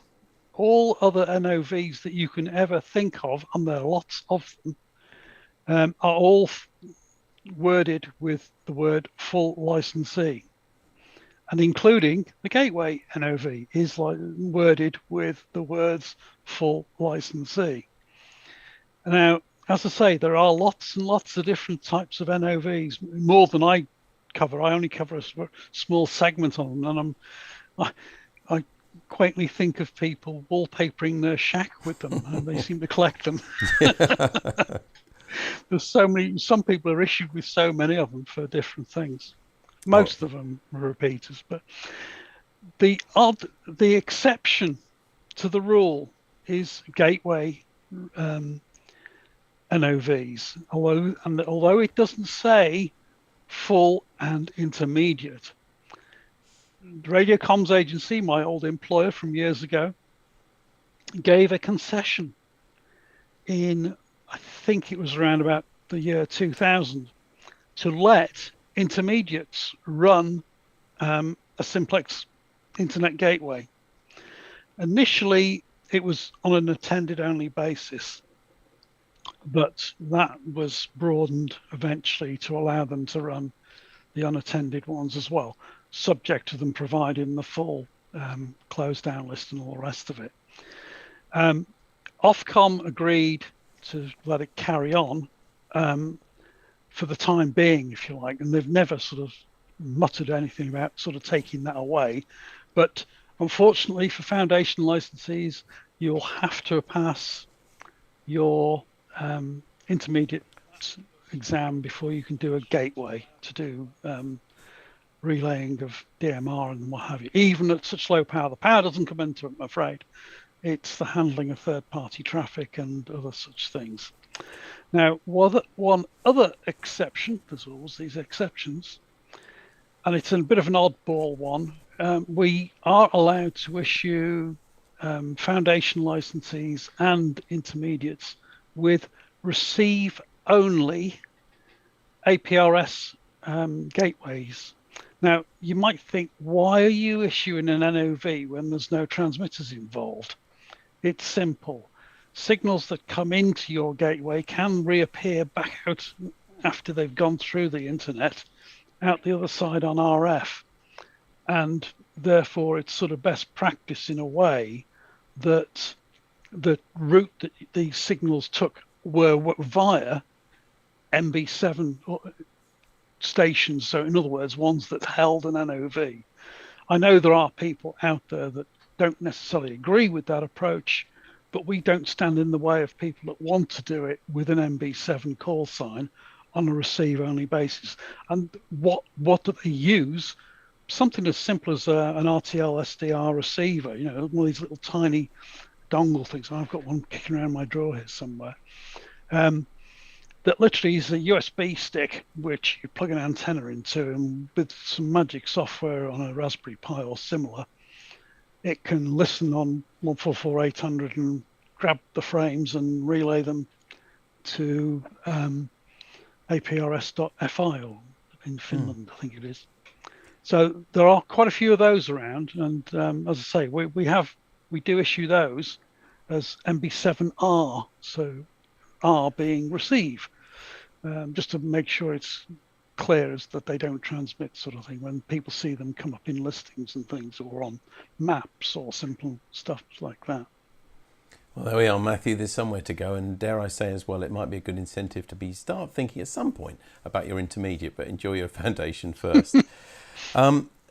B: All other NOVs that you can ever think of, and there are lots of them, are all worded with the word full licensee. And including the gateway NOV is worded with the words full licensee. Now, as I say, there are lots and lots of different types of NOVs, more than I cover. I only cover a small segment on them, and I quaintly think of people wallpapering their shack with them, and they seem to collect them. There's so many. Some people are issued with so many of them for different things. Most of them are repeaters, but the exception to the rule is gateway NOVs. Although it doesn't say full and intermediate. The Radio Comms Agency, my old employer from years ago, gave a concession in, I think it was around about the year 2000, to let intermediates run a Simplex internet gateway. Initially, it was on an attended only basis, but that was broadened eventually to allow them to run the unattended ones as well, subject to them providing the full closed down list and all the rest of it. Ofcom agreed to let it carry on for the time being, if you like, and they've never sort of muttered anything about sort of taking that away. But unfortunately for foundation licensees, you'll have to pass your intermediate exam before you can do a gateway to do relaying of DMR and what have you. Even at such low power, the power doesn't come into it, I'm afraid. It's the handling of third-party traffic and other such things. Now, one other exception, there's always these exceptions, and it's a bit of an oddball one. We are allowed to issue foundation licensees and intermediates with receive-only APRS gateways. Now, you might think, why are you issuing an NOV when there's no transmitters involved? It's simple. Signals that come into your gateway can reappear back out after they've gone through the internet, out the other side on RF. And therefore, it's sort of best practice in a way that the route that these signals took were via MB7 stations. So in other words, ones that held an NOV. I know there are people out there that don't necessarily agree with that approach, but we don't stand in the way of people that want to do it with an MB7 call sign on a receive-only basis. And what do they use? Something as simple as an RTL SDR receiver, you know, one of these little tiny dongle things. I've got one kicking around my drawer here somewhere. That literally is a USB stick which you plug an antenna into, and with some magic software on a Raspberry Pi or similar, it can listen on 144.800 and grab the frames and relay them to APRS.FI or in Finland, I think it is. So there are quite a few of those around, and as I say, we do issue those as MB7R, so R being receive, just to make sure it's clear as that they don't transmit, sort of thing, when people see them come up in listings and things, or on maps or simple stuff like that.
A: Well, there we are, Matthew. There's somewhere to go, and dare I say as well, it might be a good incentive to start thinking at some point about your intermediate, but enjoy your foundation first.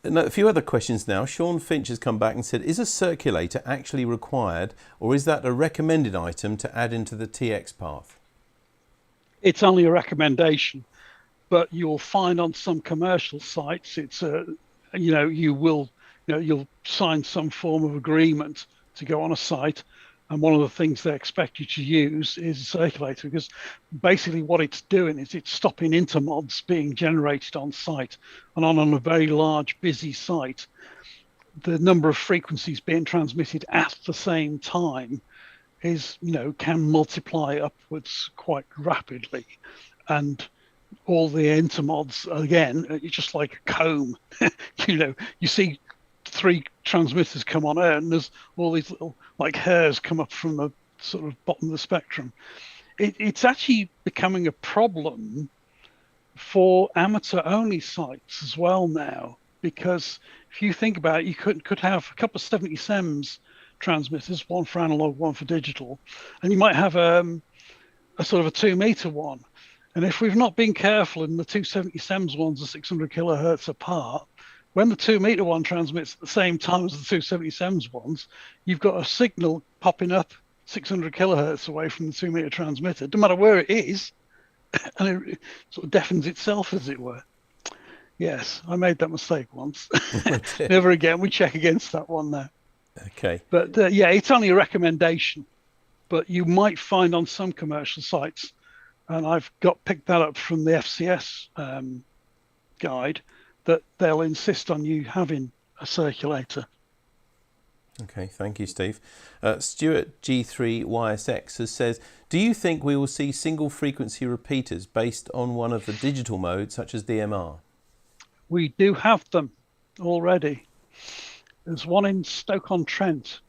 A: A few other questions now. Sean Finch has come back and said, is a circulator actually required, or is that a recommended item to add into the TX path?
B: It's only a recommendation, but you'll find on some commercial sites, it's you'll sign some form of agreement to go on a site, and one of the things they expect you to use is a circulator, because basically what it's doing is it's stopping intermods being generated on site. And on a very large, busy site, the number of frequencies being transmitted at the same time is, can multiply upwards quite rapidly. And all the intermods, again, it's just like a comb. You see 3 transmitters come on air, and there's all these little like hairs come up from the sort of bottom of the spectrum. It's actually becoming a problem for amateur only sites as well now, because if you think about it, you could have a couple of 70 SEMS transmitters, one for analog, one for digital, and you might have a sort of a 2-meter one. And if we've not been careful and the 270 SEMS ones are 600 kilohertz apart, when the 2-meter one transmits at the same time as the 270 SEMS ones, you've got a signal popping up 600 kilohertz away from the 2-meter transmitter, no matter where it is, and it sort of deafens itself, as it were. Yes, I made that mistake once. Never again. We check against that one now.
A: Okay.
B: But yeah, it's only a recommendation. But you might find on some commercial sites, and I've picked that up from the FCS guide, that they'll insist on you having a circulator.
A: Okay, thank you, Steve. Stuart G3YSX has says, do you think we will see single frequency repeaters based on one of the digital modes, such as DMR?
B: We do have them already. There's one in Stoke-on-Trent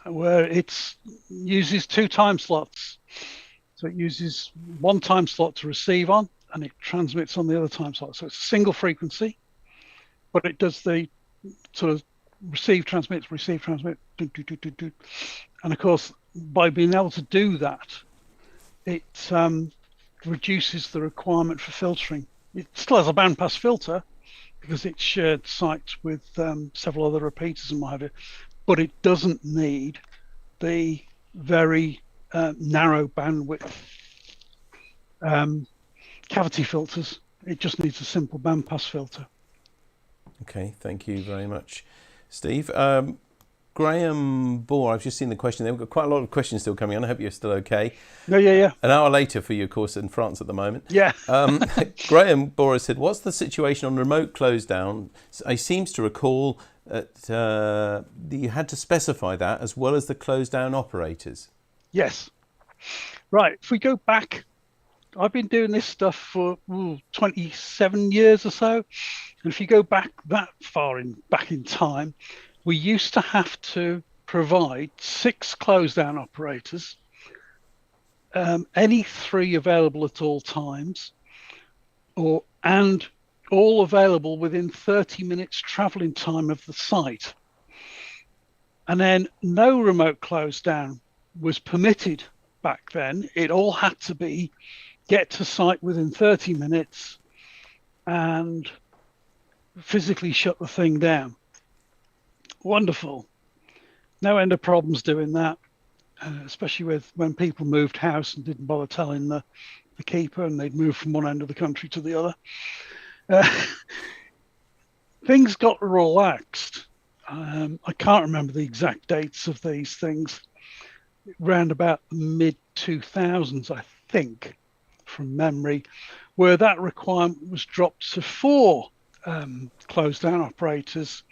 B: where it uses 2 time slots. So it uses 1 time slot to receive on, and it transmits on the other time slot. So it's a single frequency, but it does the sort of receive, transmit, do, do, do, do, do. And of course, by being able to do that, it reduces the requirement for filtering. It still has a bandpass filter because it's shared sites with several other repeaters and what have you, but it doesn't need the very narrow bandwidth cavity filters. It just needs a simple bandpass filter.
A: Okay, thank you very much, Steve. Graham Bohr, I've just seen the question there. We've got quite a lot of questions still coming on. I hope you're still okay.
B: Yeah.
A: An hour later for you, of course, in France at the moment.
B: Yeah.
A: Graham Bohr said, what's the situation on remote close down? I seems to recall that you had to specify that as well as the close down operators.
B: Yes. Right. If we go back, I've been doing this stuff for 27 years or so. And if you go back that far back in time, we used to have to provide 6 close down operators, any 3 available at all times, and all available within 30 minutes traveling time of the site. And then no remote close down was permitted back then. It all had to be get to site within 30 minutes and physically shut the thing down. Wonderful. No end of problems doing that, especially when people moved house and didn't bother telling the keeper, and they'd move from one end of the country to the other. Things got relaxed. I can't remember the exact dates of these things. Around about the mid-2000s, I think, from memory, where that requirement was dropped to 4 closed down operators.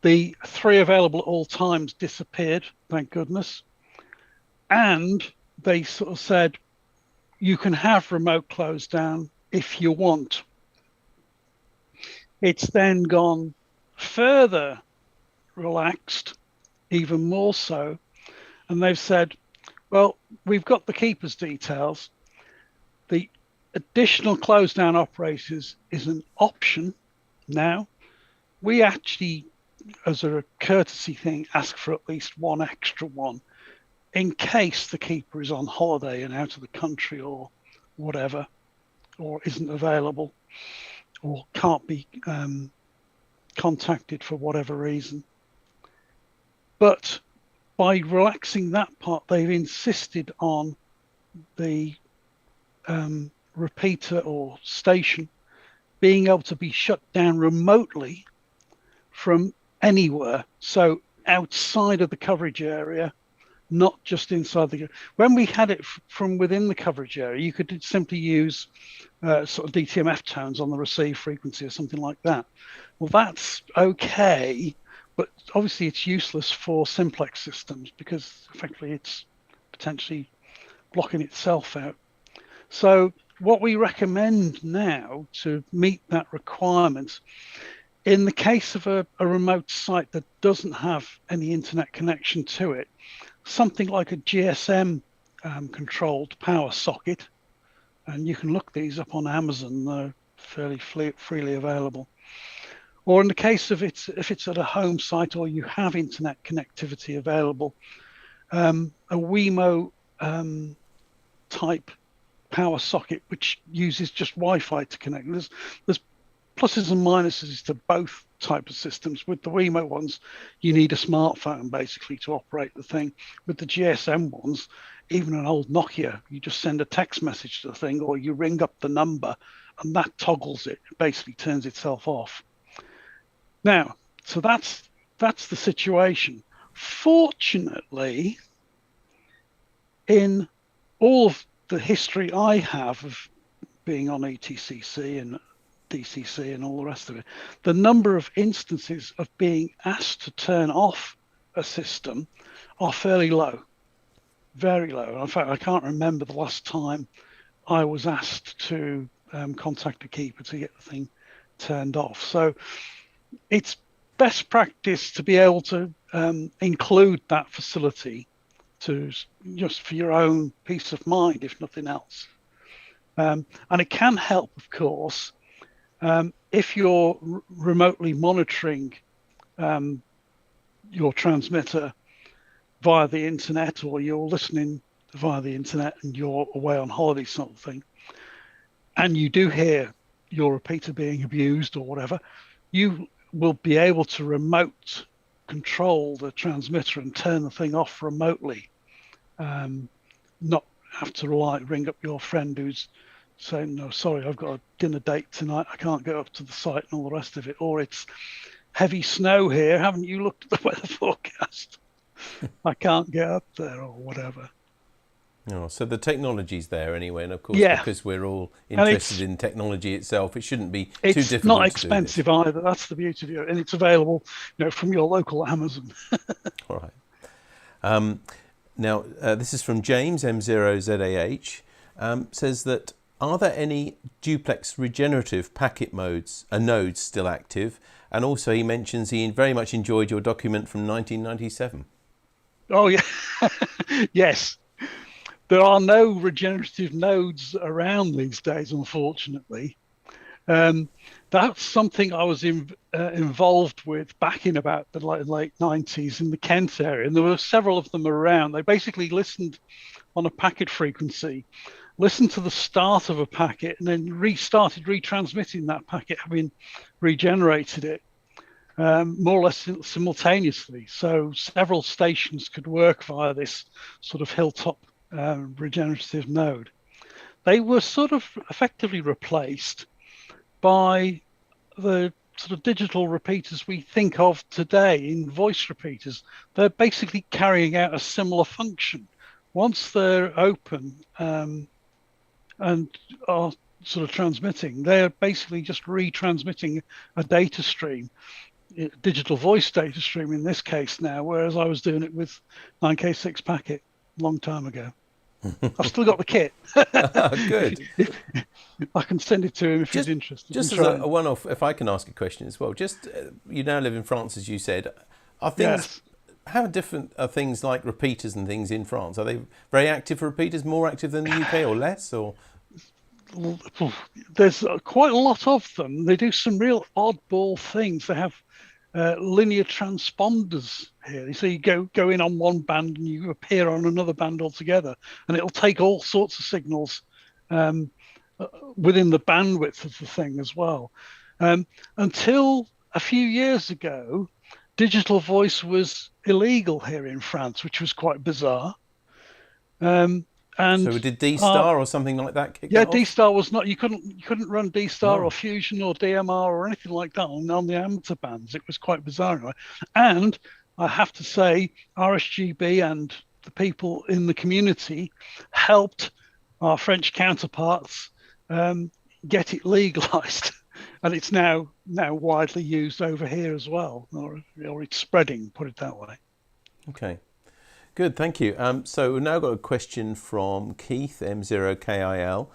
B: The 3 available at all times disappeared, thank goodness. And they sort of said, you can have remote close down if you want. It's then gone further relaxed, even more so. And they've said, well, we've got the keeper's details. The additional close down operators is an option now. We actually, as a courtesy thing, ask for at least 1 extra one in case the keeper is on holiday and out of the country or whatever, or isn't available or can't be contacted for whatever reason. But by relaxing that part, they've insisted on the repeater or station being able to be shut down remotely from anywhere. So outside of the coverage area, not just inside the. When we had it from within the coverage area, you could simply use sort of DTMF tones on the receive frequency or something like that. Well, that's okay, but obviously it's useless for simplex systems because effectively it's potentially blocking itself out. So what we recommend now to meet that requirement, in the case of a remote site that doesn't have any internet connection to it, something like a GSM controlled power socket, and you can look these up on Amazon, they're fairly freely available. Or in the case of if it's at a home site or you have internet connectivity available, a WeMo type power socket which uses just Wi-Fi to connect. There's pluses and minuses to both types of systems. With the Wemo ones, you need a smartphone basically to operate the thing. With the GSM ones, even an old Nokia, you just send a text message to the thing, or you ring up the number, and that toggles it. It basically turns itself off. Now, so that's the situation. Fortunately, in all of the history I have of being on ETCC and DCC and all the rest of it, the number of instances of being asked to turn off a system are fairly low, very low. In fact, I can't remember the last time I was asked to contact a keeper to get the thing turned off. So it's best practice to be able to include that facility to just for your own peace of mind, if nothing else. And it can help, of course, if you're remotely monitoring your transmitter via the internet, or you're listening via the internet and you're away on holiday sort of thing, and you do hear your repeater being abused or whatever, you will be able to remote control the transmitter and turn the thing off remotely. Not have to ring up your friend who's saying, no, sorry, I've got a dinner date tonight, I can't go up to the site and all the rest of it. Or it's heavy snow here, haven't you looked at the weather forecast? I can't get up there, or whatever.
A: Oh, so the technology's there anyway, and of course, because we're all interested in technology itself, it shouldn't be too difficult.
B: It's not expensive either. That's the beauty of it, and it's available, from your local Amazon.
A: All right. Now, this is from James M0ZAH. Says that, are there any duplex regenerative packet nodes still active? And also, he mentions he very much enjoyed your document from 1997. Oh yeah,
B: yes. There are no regenerative nodes around these days, unfortunately. That's something I was involved with back in about the late 90s in the Kent area, and there were several of them around. They basically listened on a packet frequency, listened to the start of a packet, and then restarted retransmitting that packet, having regenerated it more or less simultaneously. So several stations could work via this sort of hilltop regenerative node. They were sort of effectively replaced by the sort of digital repeaters we think of today in voice repeaters. They're basically carrying out a similar function. Once they're open and are sort of transmitting, they're basically just retransmitting a data stream, digital voice data stream in this case now, whereas I was doing it with 9K6 packet a long time ago. I've still got the kit.
A: Good.
B: I can send it to him if he's interested.
A: Just as a one-off, if I can ask a question as well. You now live in France, as you said. Are things how different are things like repeaters and things in France? Are they very active repeaters, more active than the UK, or less? Or
B: there's quite a lot of them. They do some real oddball things. They have linear transponders here. So you go in on one band and you appear on another band altogether, and it'll take all sorts of signals within the bandwidth of the thing as well. Until a few years ago, digital voice was illegal here in France, which was quite bizarre. And
A: so did D-Star or something like that kick off?
B: D-Star was not. You couldn't run D-Star or Fusion or DMR or anything like that on the amateur bands. It was quite bizarre anyway. And I have to say, RSGB and the people in the community helped our French counterparts get it legalized, and it's now widely used over here as well, or it's spreading. Put it that way.
A: Okay. Good, thank you. So we've now got a question from Keith, M0KIL.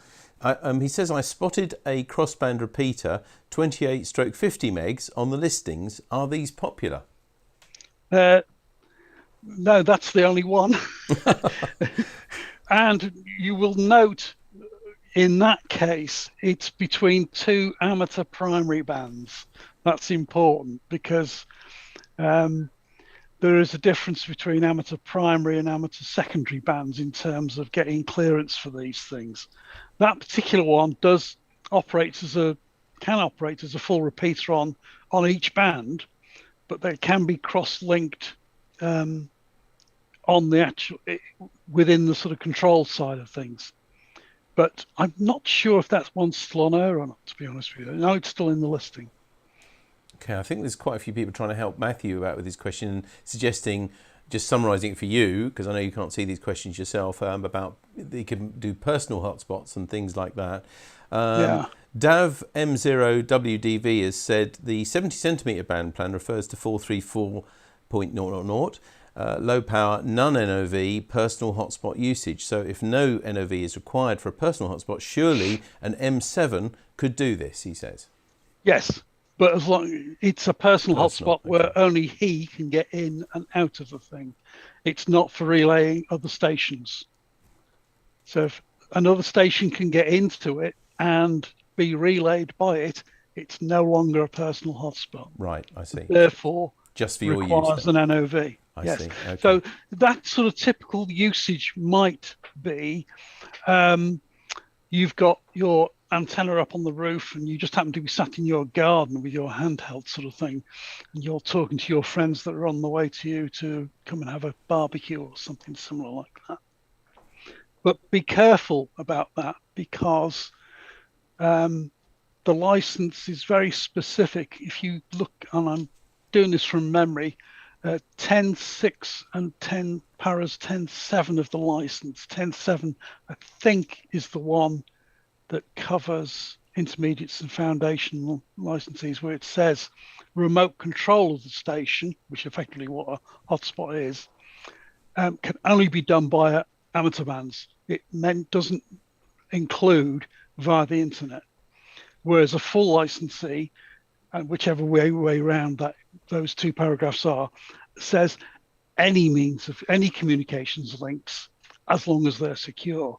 A: He says, I spotted a crossband repeater, 28/50 megs, on the listings. Are these popular?
B: No, that's the only one. And you will note, in that case, it's between two amateur primary bands. That's important because there is a difference between amateur primary and amateur secondary bands in terms of getting clearance for these things. That particular one can operate as a full repeater on each band, but they can be cross-linked on the actual within the sort of control side of things. But I'm not sure if that's one still on air or not, to be honest with you. No, it's still in the listing.
A: Okay, I think there's quite a few people trying to help Matthew out with his question, suggesting, just summarising it for you, because I know you can't see these questions yourself, about you can do personal hotspots and things like that. Dav M0WDV has said the 70 centimetre band plan refers to 434.000, low power, none NOV, personal hotspot usage. So if no NOV is required for a personal hotspot, surely an M7 could do this, he says.
B: Yes. But as long it's a personal hotspot where only he can get in and out of the thing. It's not for relaying other stations. So if another station can get into it and be relayed by it, it's no longer a personal hotspot.
A: Right, I see.
B: Therefore,
A: just for your
B: requires
A: use,
B: an NOV.
A: I see. Okay.
B: So that sort of typical usage might be you've got your antenna up on the roof and you just happen to be sat in your garden with your handheld sort of thing, and you're talking to your friends that are on the way to you to come and have a barbecue or something similar like that. But be careful about that, because the license is very specific. If you look, and I'm doing this from memory, 10.6 and 10 paras 10.7 of the license. 10.7 I think is the one that covers intermediates and foundation licenses, where it says remote control of the station, which effectively what a hotspot is, can only be done by amateur bands. It doesn't include via the internet. Whereas a full licensee, and whichever way around that those two paragraphs are, says any means of any communications links as long as they're secure.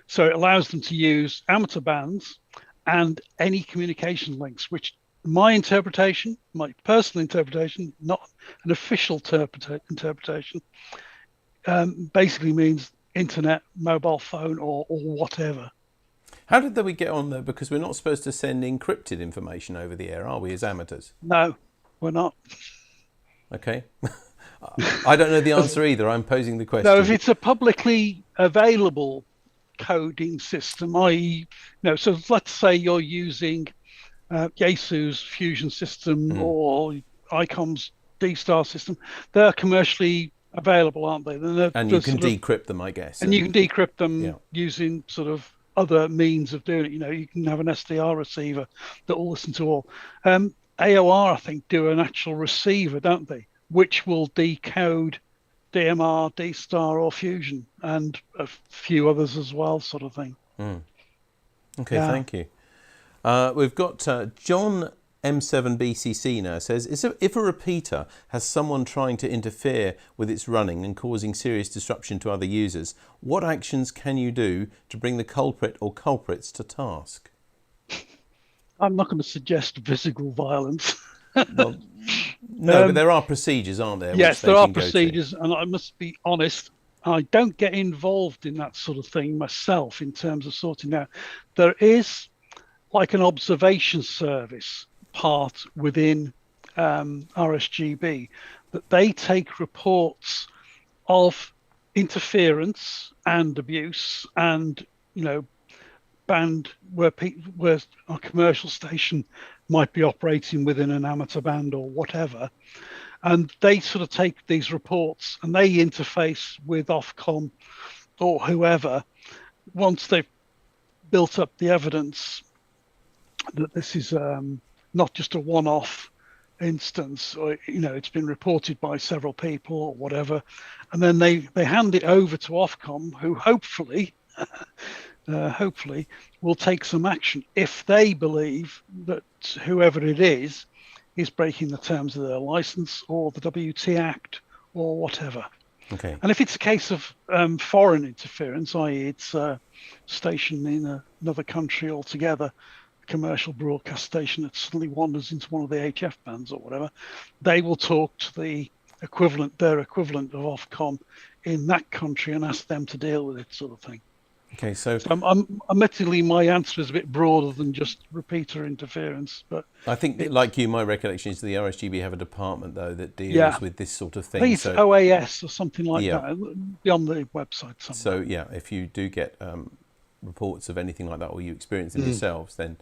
B: So it allows them to use amateur bands and any communication links, which my interpretation, my personal interpretation, not an official interpretation, basically means internet, mobile phone, or whatever.
A: How did we get on though? Because we're not supposed to send encrypted information over the air, are we, as amateurs?
B: No, we're not. Okay.
A: I don't know the answer either. I'm posing the question.
B: No, if it's a publicly available coding system, i.e., so let's say you're using Yaesu's Fusion system or ICOM's D-Star system, they're commercially available, aren't they?
A: And you can decrypt them, I guess.
B: And you can decrypt them using sort of other means of doing it. You can have an SDR receiver that will listen to all. AOR, I think, do an actual receiver, don't they? Which will decode DMR, D-Star or Fusion, and a few others as well, sort of thing.
A: Okay, thank you. We've got John M7BCC now says, if a repeater has someone trying to interfere with its running and causing serious disruption to other users, what actions can you do to bring the culprit or culprits to task?
B: I'm not going to suggest physical violence.
A: Well, no, but there are procedures, aren't there?
B: Yes, there are procedures, and I must be honest, I don't get involved in that sort of thing myself in terms of sorting out. There is like an observation service part within RSGB that they take reports of interference and abuse and, band where a commercial station might be operating within an amateur band or whatever. And they sort of take these reports and they interface with Ofcom or whoever once they've built up the evidence that this is not just a one-off instance, or it's been reported by several people or whatever, and then they hand it over to Ofcom, who hopefully will take some action if they believe that whoever it is breaking the terms of their license or the WT Act or whatever.
A: Okay.
B: And if it's a case of foreign interference, i.e. it's a station in another country altogether, a commercial broadcast station that suddenly wanders into one of the HF bands or whatever, they will talk to the their equivalent of Ofcom in that country and ask them to deal with it, sort of thing.
A: Okay, so
B: admittedly, my answer is a bit broader than just repeater interference, but
A: I think, like you, my recollection is the RSGB have a department though that deals with this sort of thing.
B: I think it's OAS or something like that. Be on the website somewhere.
A: So yeah, if you do get reports of anything like that, or you experience them yourselves, then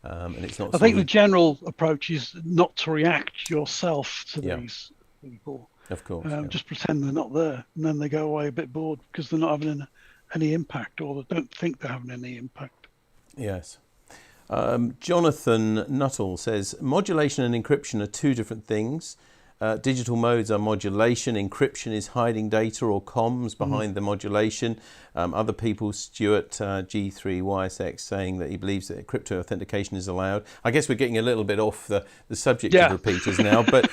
A: and it's not.
B: I think the general approach is not to react yourself to these people.
A: Of course,
B: just pretend they're not there, and then they go away a bit bored because they're not having any impact, or they don't think they're having any impact.
A: Yes. Jonathan Nuttall says, modulation and encryption are two different things. Digital modes are modulation. Encryption is hiding data or comms behind the modulation. Other people, Stuart G3YSX, saying that he believes that crypto authentication is allowed. I guess we're getting a little bit off the subject of repeaters now, but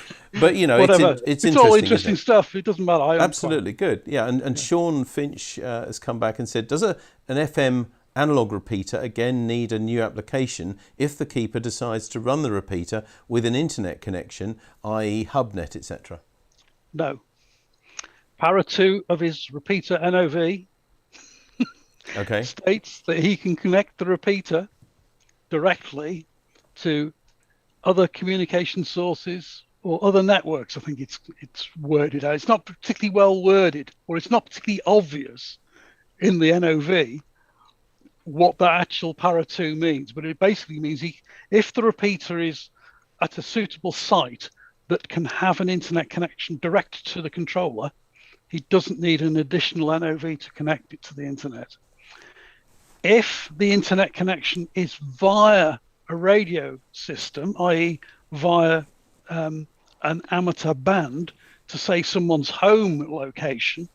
A: you know, it's interesting.
B: All interesting stuff. It doesn't matter.
A: Absolutely good. Yeah, and Sean Finch has come back and said, does an FM analog repeater again need a new application if the keeper decides to run the repeater with an internet connection, i.e. HubNet, etc.?
B: No. Para 2 of his repeater NOV states that he can connect the repeater directly to other communication sources or other networks. I think it's worded out. It's not particularly well worded, or it's not particularly obvious in the NOV what that actual Para 2 means, but it basically means if the repeater is at a suitable site that can have an internet connection direct to the controller, he doesn't need an additional NOV to connect it to the internet. If the internet connection is via a radio system, i.e. via an amateur band to, say, someone's home location,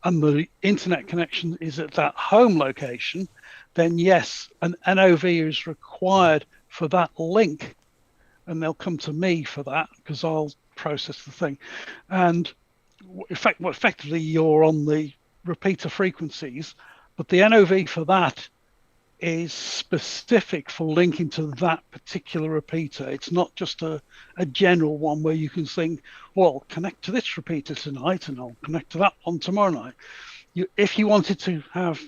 B: and the internet connection is at that home location, then yes, an NOV is required for that link, and they'll come to me for that because I'll process the thing. And effectively, you're on the repeater frequencies, but the NOV for that is specific for linking to that particular repeater. It's not just a general one where you can think, well, connect to this repeater tonight and I'll connect to that one tomorrow night. If you wanted to have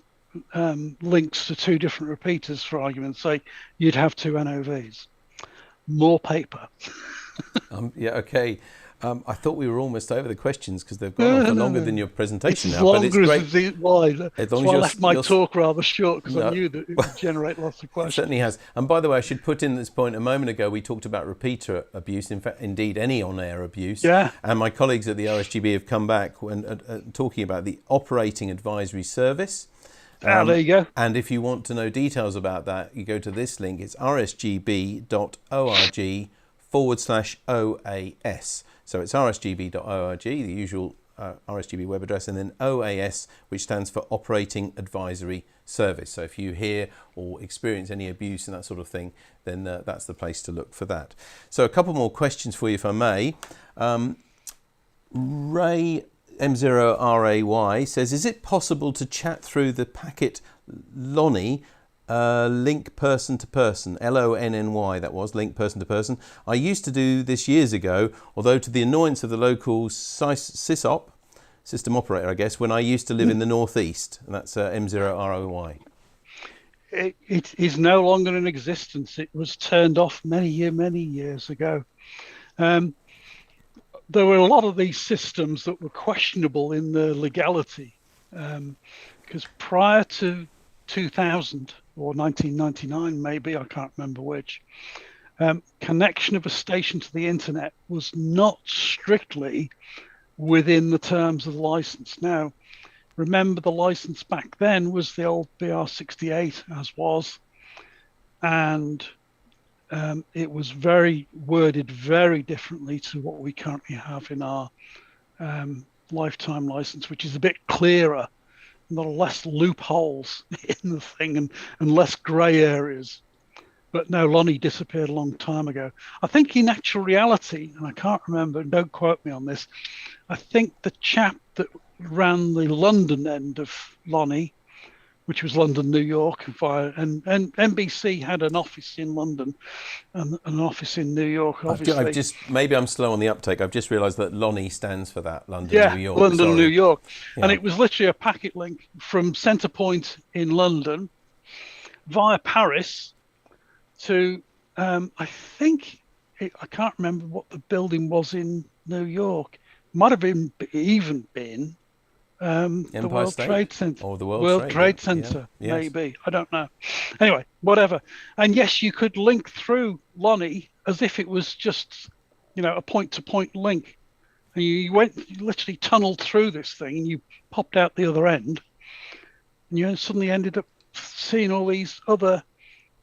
B: links to two different repeaters, for argument's sake, you'd have two NOVs. More paper.
A: Okay. I thought we were almost over the questions because they've gone on for longer than your presentation
B: it's
A: now.
B: But it's great.
A: As
B: I left my talk rather short because I knew that it would generate lots of questions.
A: It certainly has. And by the way, I should put in this point, a moment ago we talked about repeater abuse, in fact, indeed any on-air abuse.
B: Yeah.
A: And my colleagues at the RSGB have come back and talking about the operating advisory service.
B: There you go.
A: And if you want to know details about that, you go to this link. It's rsgb.org/OAS. So it's rsgb.org, the usual RSGB web address, and then OAS, which stands for Operating Advisory Service. So if you hear or experience any abuse and that sort of thing, then that's the place to look for that. So a couple more questions for you, if I may. Ray M0RAY says, is it possible to chat through the packet LONY, link person to person, LONNY, that was, link person to person? I used to do this years ago, although to the annoyance of the local SysOp, system operator, I guess, when I used to live in the northeast. And that's M0ROY.
B: It is no longer in existence. It was turned off many years ago. There were a lot of these systems that were questionable in their legality, because prior to 2000 or 1999, maybe, I can't remember which, connection of a station to the internet was not strictly within the terms of the license. Now, remember the license back then was the old BR68, as was, and it was worded very differently to what we currently have in our lifetime license, which is a bit clearer, not less loopholes in the thing and less grey areas. But no, Lonnie disappeared a long time ago. I think in actual reality, and I can't remember, and don't quote me on this, I think the chap that ran the London end of Lonnie which was London, New York, and NBC had an office in London and an office in New York, obviously.
A: Maybe I'm slow on the uptake. I've just realised that LONI stands for that, London, New York.
B: London,
A: Sorry.
B: New York.
A: Yeah.
B: And it was literally a packet link from Centre Point in London via Paris to, I can't remember what the building was in New York. Might have even been the World Trade Center,
A: or the
B: World Trade Center, maybe. I don't know. Anyway, whatever. And yes, you could link through LONI as if it was just, a point-to-point link. And you literally tunneled through this thing, and you popped out the other end, and you suddenly ended up seeing all these other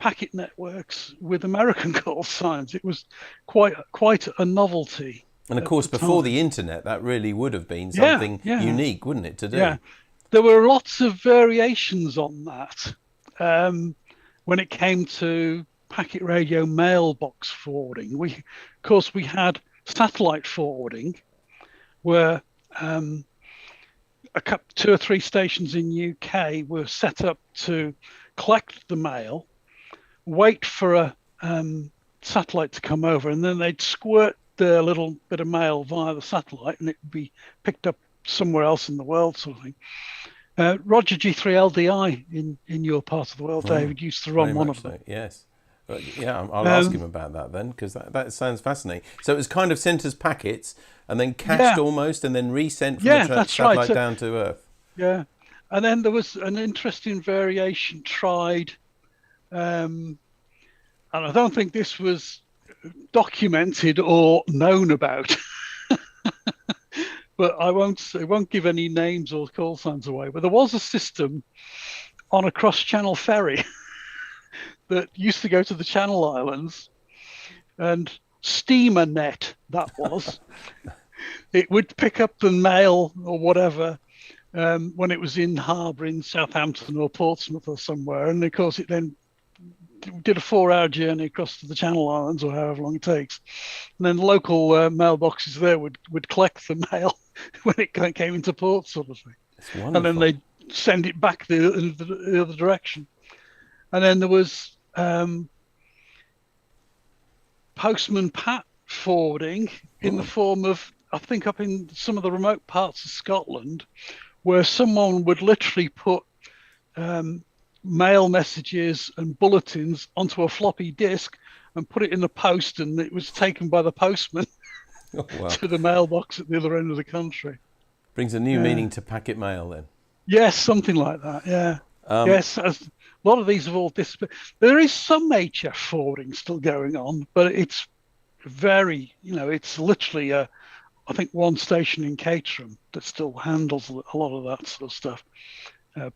B: packet networks with American call signs. It was quite a novelty.
A: And of course, before the internet, that really would have been something unique, wouldn't it, to do? Yeah,
B: there were lots of variations on that when it came to packet radio mailbox forwarding. We had satellite forwarding, where 2 or 3 stations in UK were set up to collect the mail, wait for a satellite to come over, and then they'd squirt the little bit of mail via the satellite, and it would be picked up somewhere else in the world, sort of thing. Roger G3LDI in your part of the world, David, used to run one of them.
A: Yes. I'll ask him about that then, because that sounds fascinating. So it was kind of sent as packets and then cached almost, and then resent from the satellite down to Earth.
B: Yeah. And then there was an interesting variation tried, and I don't think this was documented or known about, but I won't give any names or call signs away. But there was a system on a cross-channel ferry that used to go to the Channel Islands, and steamer net that was. It would pick up the mail or whatever when it was in harbour in Southampton or Portsmouth or somewhere, and of course it then did a 4-hour journey across to the Channel Islands, or however long it takes, and then local mailboxes there would collect the mail when it came into port, sort of thing. And then they'd send it back the other direction. And then there was postman Pat forwarding in the form of, I think, up in some of the remote parts of Scotland, where someone would literally put mail messages and bulletins onto a floppy disk and put it in the post, and it was taken by the postman to the mailbox at the other end of the country.
A: Brings a new meaning to packet mail then.
B: Yes, something like that, yeah. Yes, a lot of these have all disappeared. There is some HF forwarding still going on, but it's very, it's literally I think one station in Caterham that still handles a lot of that sort of stuff.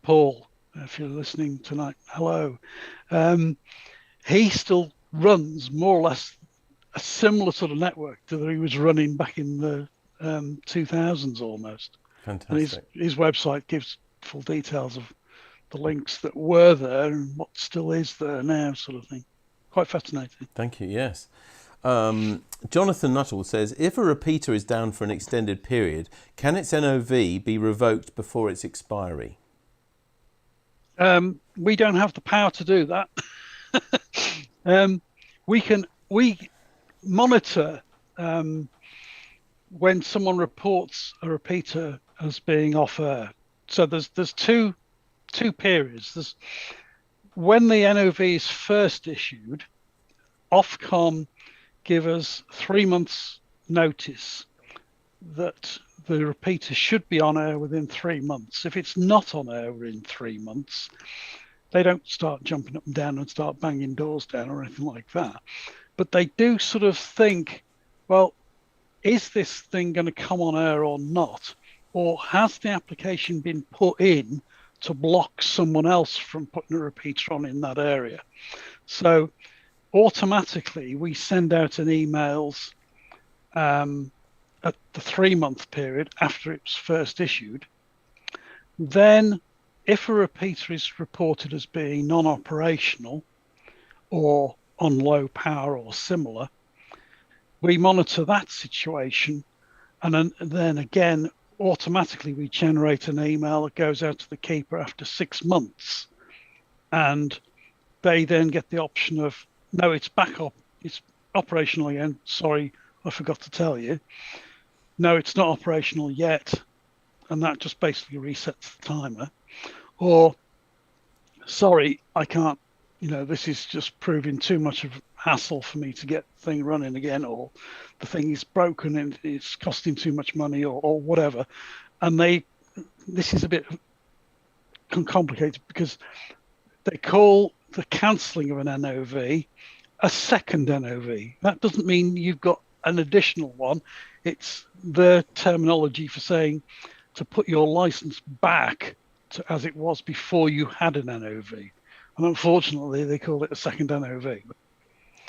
B: Paul, if you're listening tonight, hello. He still runs more or less a similar sort of network to that he was running back in the 2000s almost.
A: Fantastic.
B: And his website gives full details of the links that were there and what still is there now, sort of thing. Quite fascinating.
A: Thank you, yes. Jonathan Nuttall says, if a repeater is down for an extended period, can its NOV be revoked before its expiry?
B: We don't have the power to do that. We monitor when someone reports a repeater as being off air. So there's two periods. There's when the NOV is first issued, Ofcom give us 3 months notice that the repeater should be on air within 3 months. If it's not on air within 3 months, they don't start jumping up and down and start banging doors down or anything like that. But they do sort of think, well, is this thing going to come on air or not? Or has the application been put in to block someone else from putting a repeater on in that area? So automatically we send out an emails at the 3 month period after it was first issued. Then if a repeater is reported as being non-operational or on low power or similar, we monitor that situation, and then again automatically we generate an email that goes out to the keeper after 6 months, and they then get the option of, no, it's back up, it's operational again. Sorry, I forgot to tell you. No, it's not operational yet. And that just basically resets the timer. Or, sorry, I can't, this is just proving too much of a hassle for me to get the thing running again, or the thing is broken and it's costing too much money, or whatever. And this is a bit complicated because they call the cancelling of an NOV a second NOV. That doesn't mean you've got an additional one. It's their terminology for saying to put your license back to as it was before you had an NOV. And unfortunately, they call it a second NOV.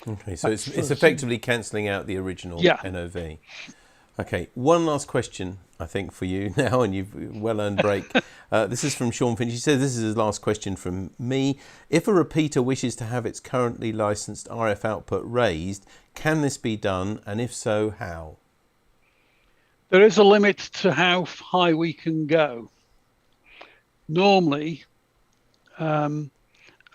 A: Okay, so it's effectively cancelling out the original NOV. Okay, one last question, I think, for you now, and you've well-earned break. This is from Sean Finch. He says, this is his last question from me. If a repeater wishes to have its currently licensed RF output raised, can this be done? And if so, how?
B: There is a limit to how high we can go. Normally, and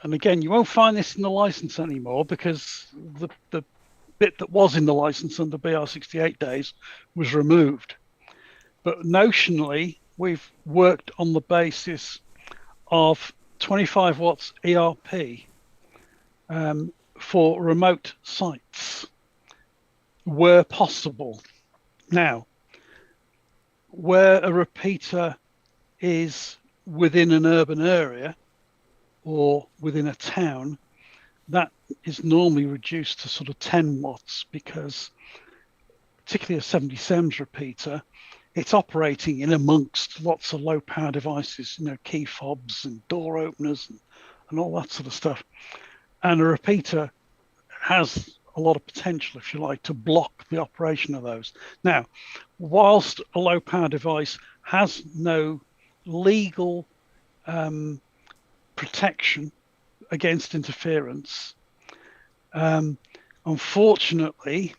B: again, you won't find this in the license anymore because the bit that was in the license under BR68 days was removed. But notionally, we've worked on the basis of 25 watts ERP for remote sites where possible. Now, where a repeater is within an urban area or within a town, that is normally reduced to sort of 10 watts because particularly a 70 SEMS repeater, it's operating in amongst lots of low power devices, key fobs and door openers and all that sort of stuff. And a repeater has a lot of potential, if you like, to block the operation of those. Now, whilst a low power device has no legal protection against interference, unfortunately,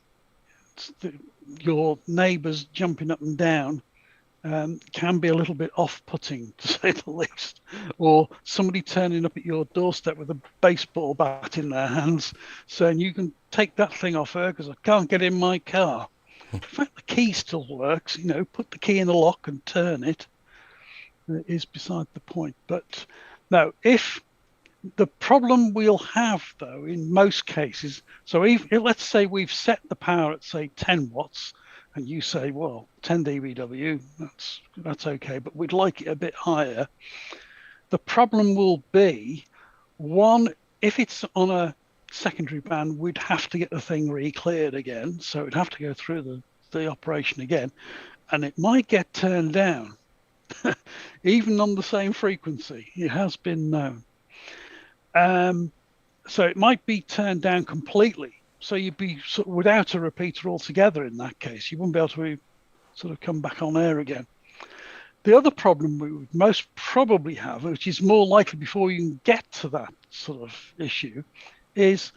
B: your neighbours jumping up and down can be a little bit off-putting, to say the least, or somebody turning up at your doorstep with a baseball bat in their hands saying, you can take that thing off her because I can't get in my car. In fact, the key still works, put the key in the lock and turn it. It is beside the point. But no, if the problem we'll have, though, in most cases, so let's say we've set the power at, say, 10 watts, and you say, well, 10 dBW, that's okay, but we'd like it a bit higher. The problem will be, one, if it's on a secondary band, we'd have to get the thing re-cleared again, so it'd have to go through the operation again, and it might get turned down, even on the same frequency. It has been known. So it might be turned down completely. So you'd be sort of without a repeater altogether in that case. You wouldn't be able to sort of come back on air again. The other problem we would most probably have, which is more likely before you can get to that sort of issue, is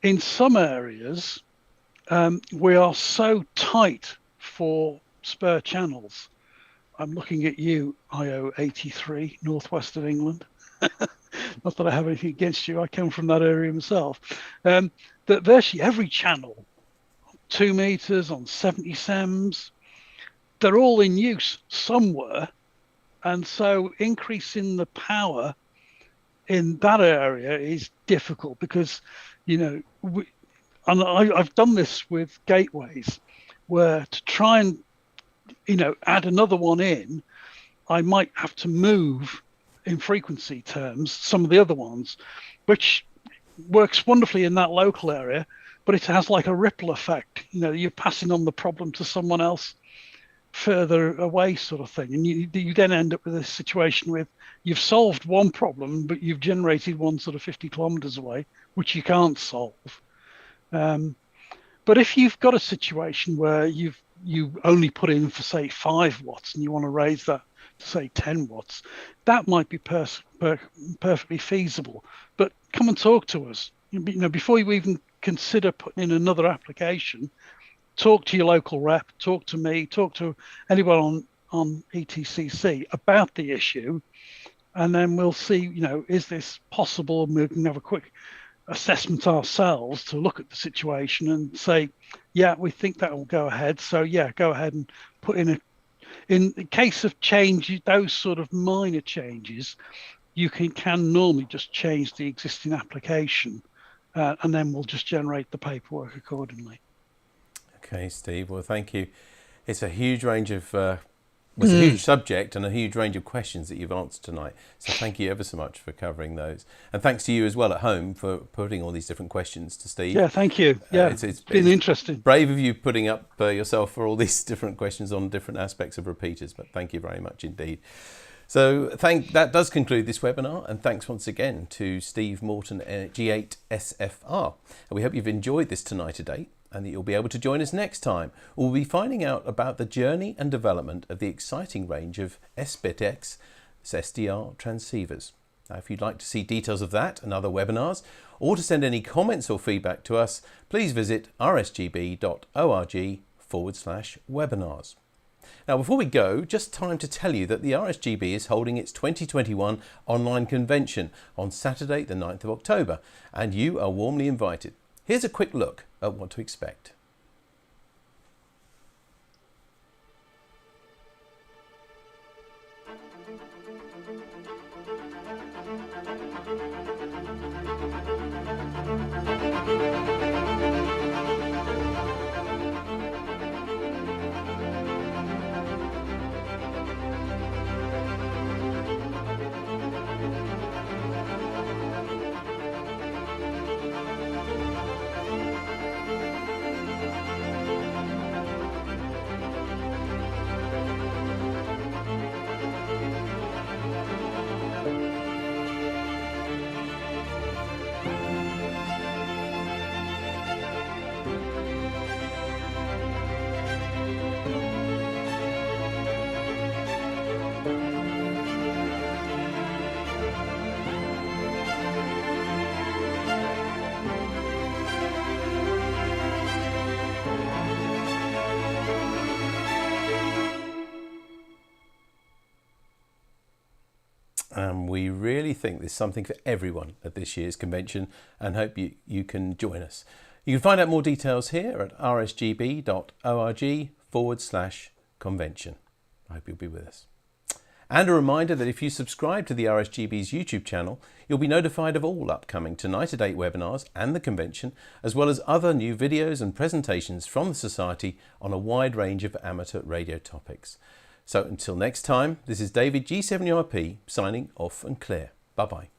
B: in some areas we are so tight for spare channels. I'm looking at you, IO83, northwest of England. Not that I have anything against you, I come from that area myself. That virtually every channel, 2 meters on 70 SEMS, they're all in use somewhere. And so increasing the power in that area is difficult because, and I've done this with gateways where to try and, add another one in, I might have to move in frequency terms some of the other ones, which works wonderfully in that local area, but it has like a ripple effect. You're passing on the problem to someone else further away, sort of thing, and you then end up with a situation with you've solved one problem, but you've generated one sort of 50 kilometers away, which you can't solve. But if you've got a situation where you only put in for, say, 5 watts and you want to raise that to, say, 10 watts, that might be perfectly feasible. But come and talk to us. Before you even consider putting in another application, talk to your local rep, talk to me, talk to anyone on on ETCC about the issue, and then we'll see, is this possible? And we can have a quick assessment ourselves to look at the situation and say, yeah, we think that will go ahead. So yeah, go ahead and put in the case of change, those sort of minor changes, you can normally just change the existing application, and then we'll just generate the paperwork accordingly.
A: Okay, Steve. Well, thank you. It's a huge range of, it's a huge subject and a huge range of questions that you've answered tonight. So thank you ever so much for covering those. And thanks to you as well at home for putting all these different questions to Steve.
B: Yeah, thank you. Yeah, it's been interesting. Brave
A: of you putting up yourself for all these different questions on different aspects of repeaters, but thank you very much indeed. So that does conclude this webinar, and thanks once again to Steve Morton at G8SFR. And we hope you've enjoyed this Tonight Today, and that you'll be able to join us next time. We'll be finding out about the journey and development of the exciting range of SBITX SDR transceivers. Now, if you'd like to see details of that and other webinars, or to send any comments or feedback to us, please visit rsgb.org/webinars. Now, before we go, just time to tell you that the RSGB is holding its 2021 online convention on Saturday, the 9th of October, and you are warmly invited. Here's a quick look at what to expect. And we really think there's something for everyone at this year's convention, and hope you can join us. You can find out more details here at rsgb.org/convention. I hope you'll be with us. And a reminder that if you subscribe to the RSGB's YouTube channel, you'll be notified of all upcoming Tonight at 8 webinars and the convention, as well as other new videos and presentations from the Society on a wide range of amateur radio topics. So until next time, this is David G7URP signing off and clear. Bye-bye.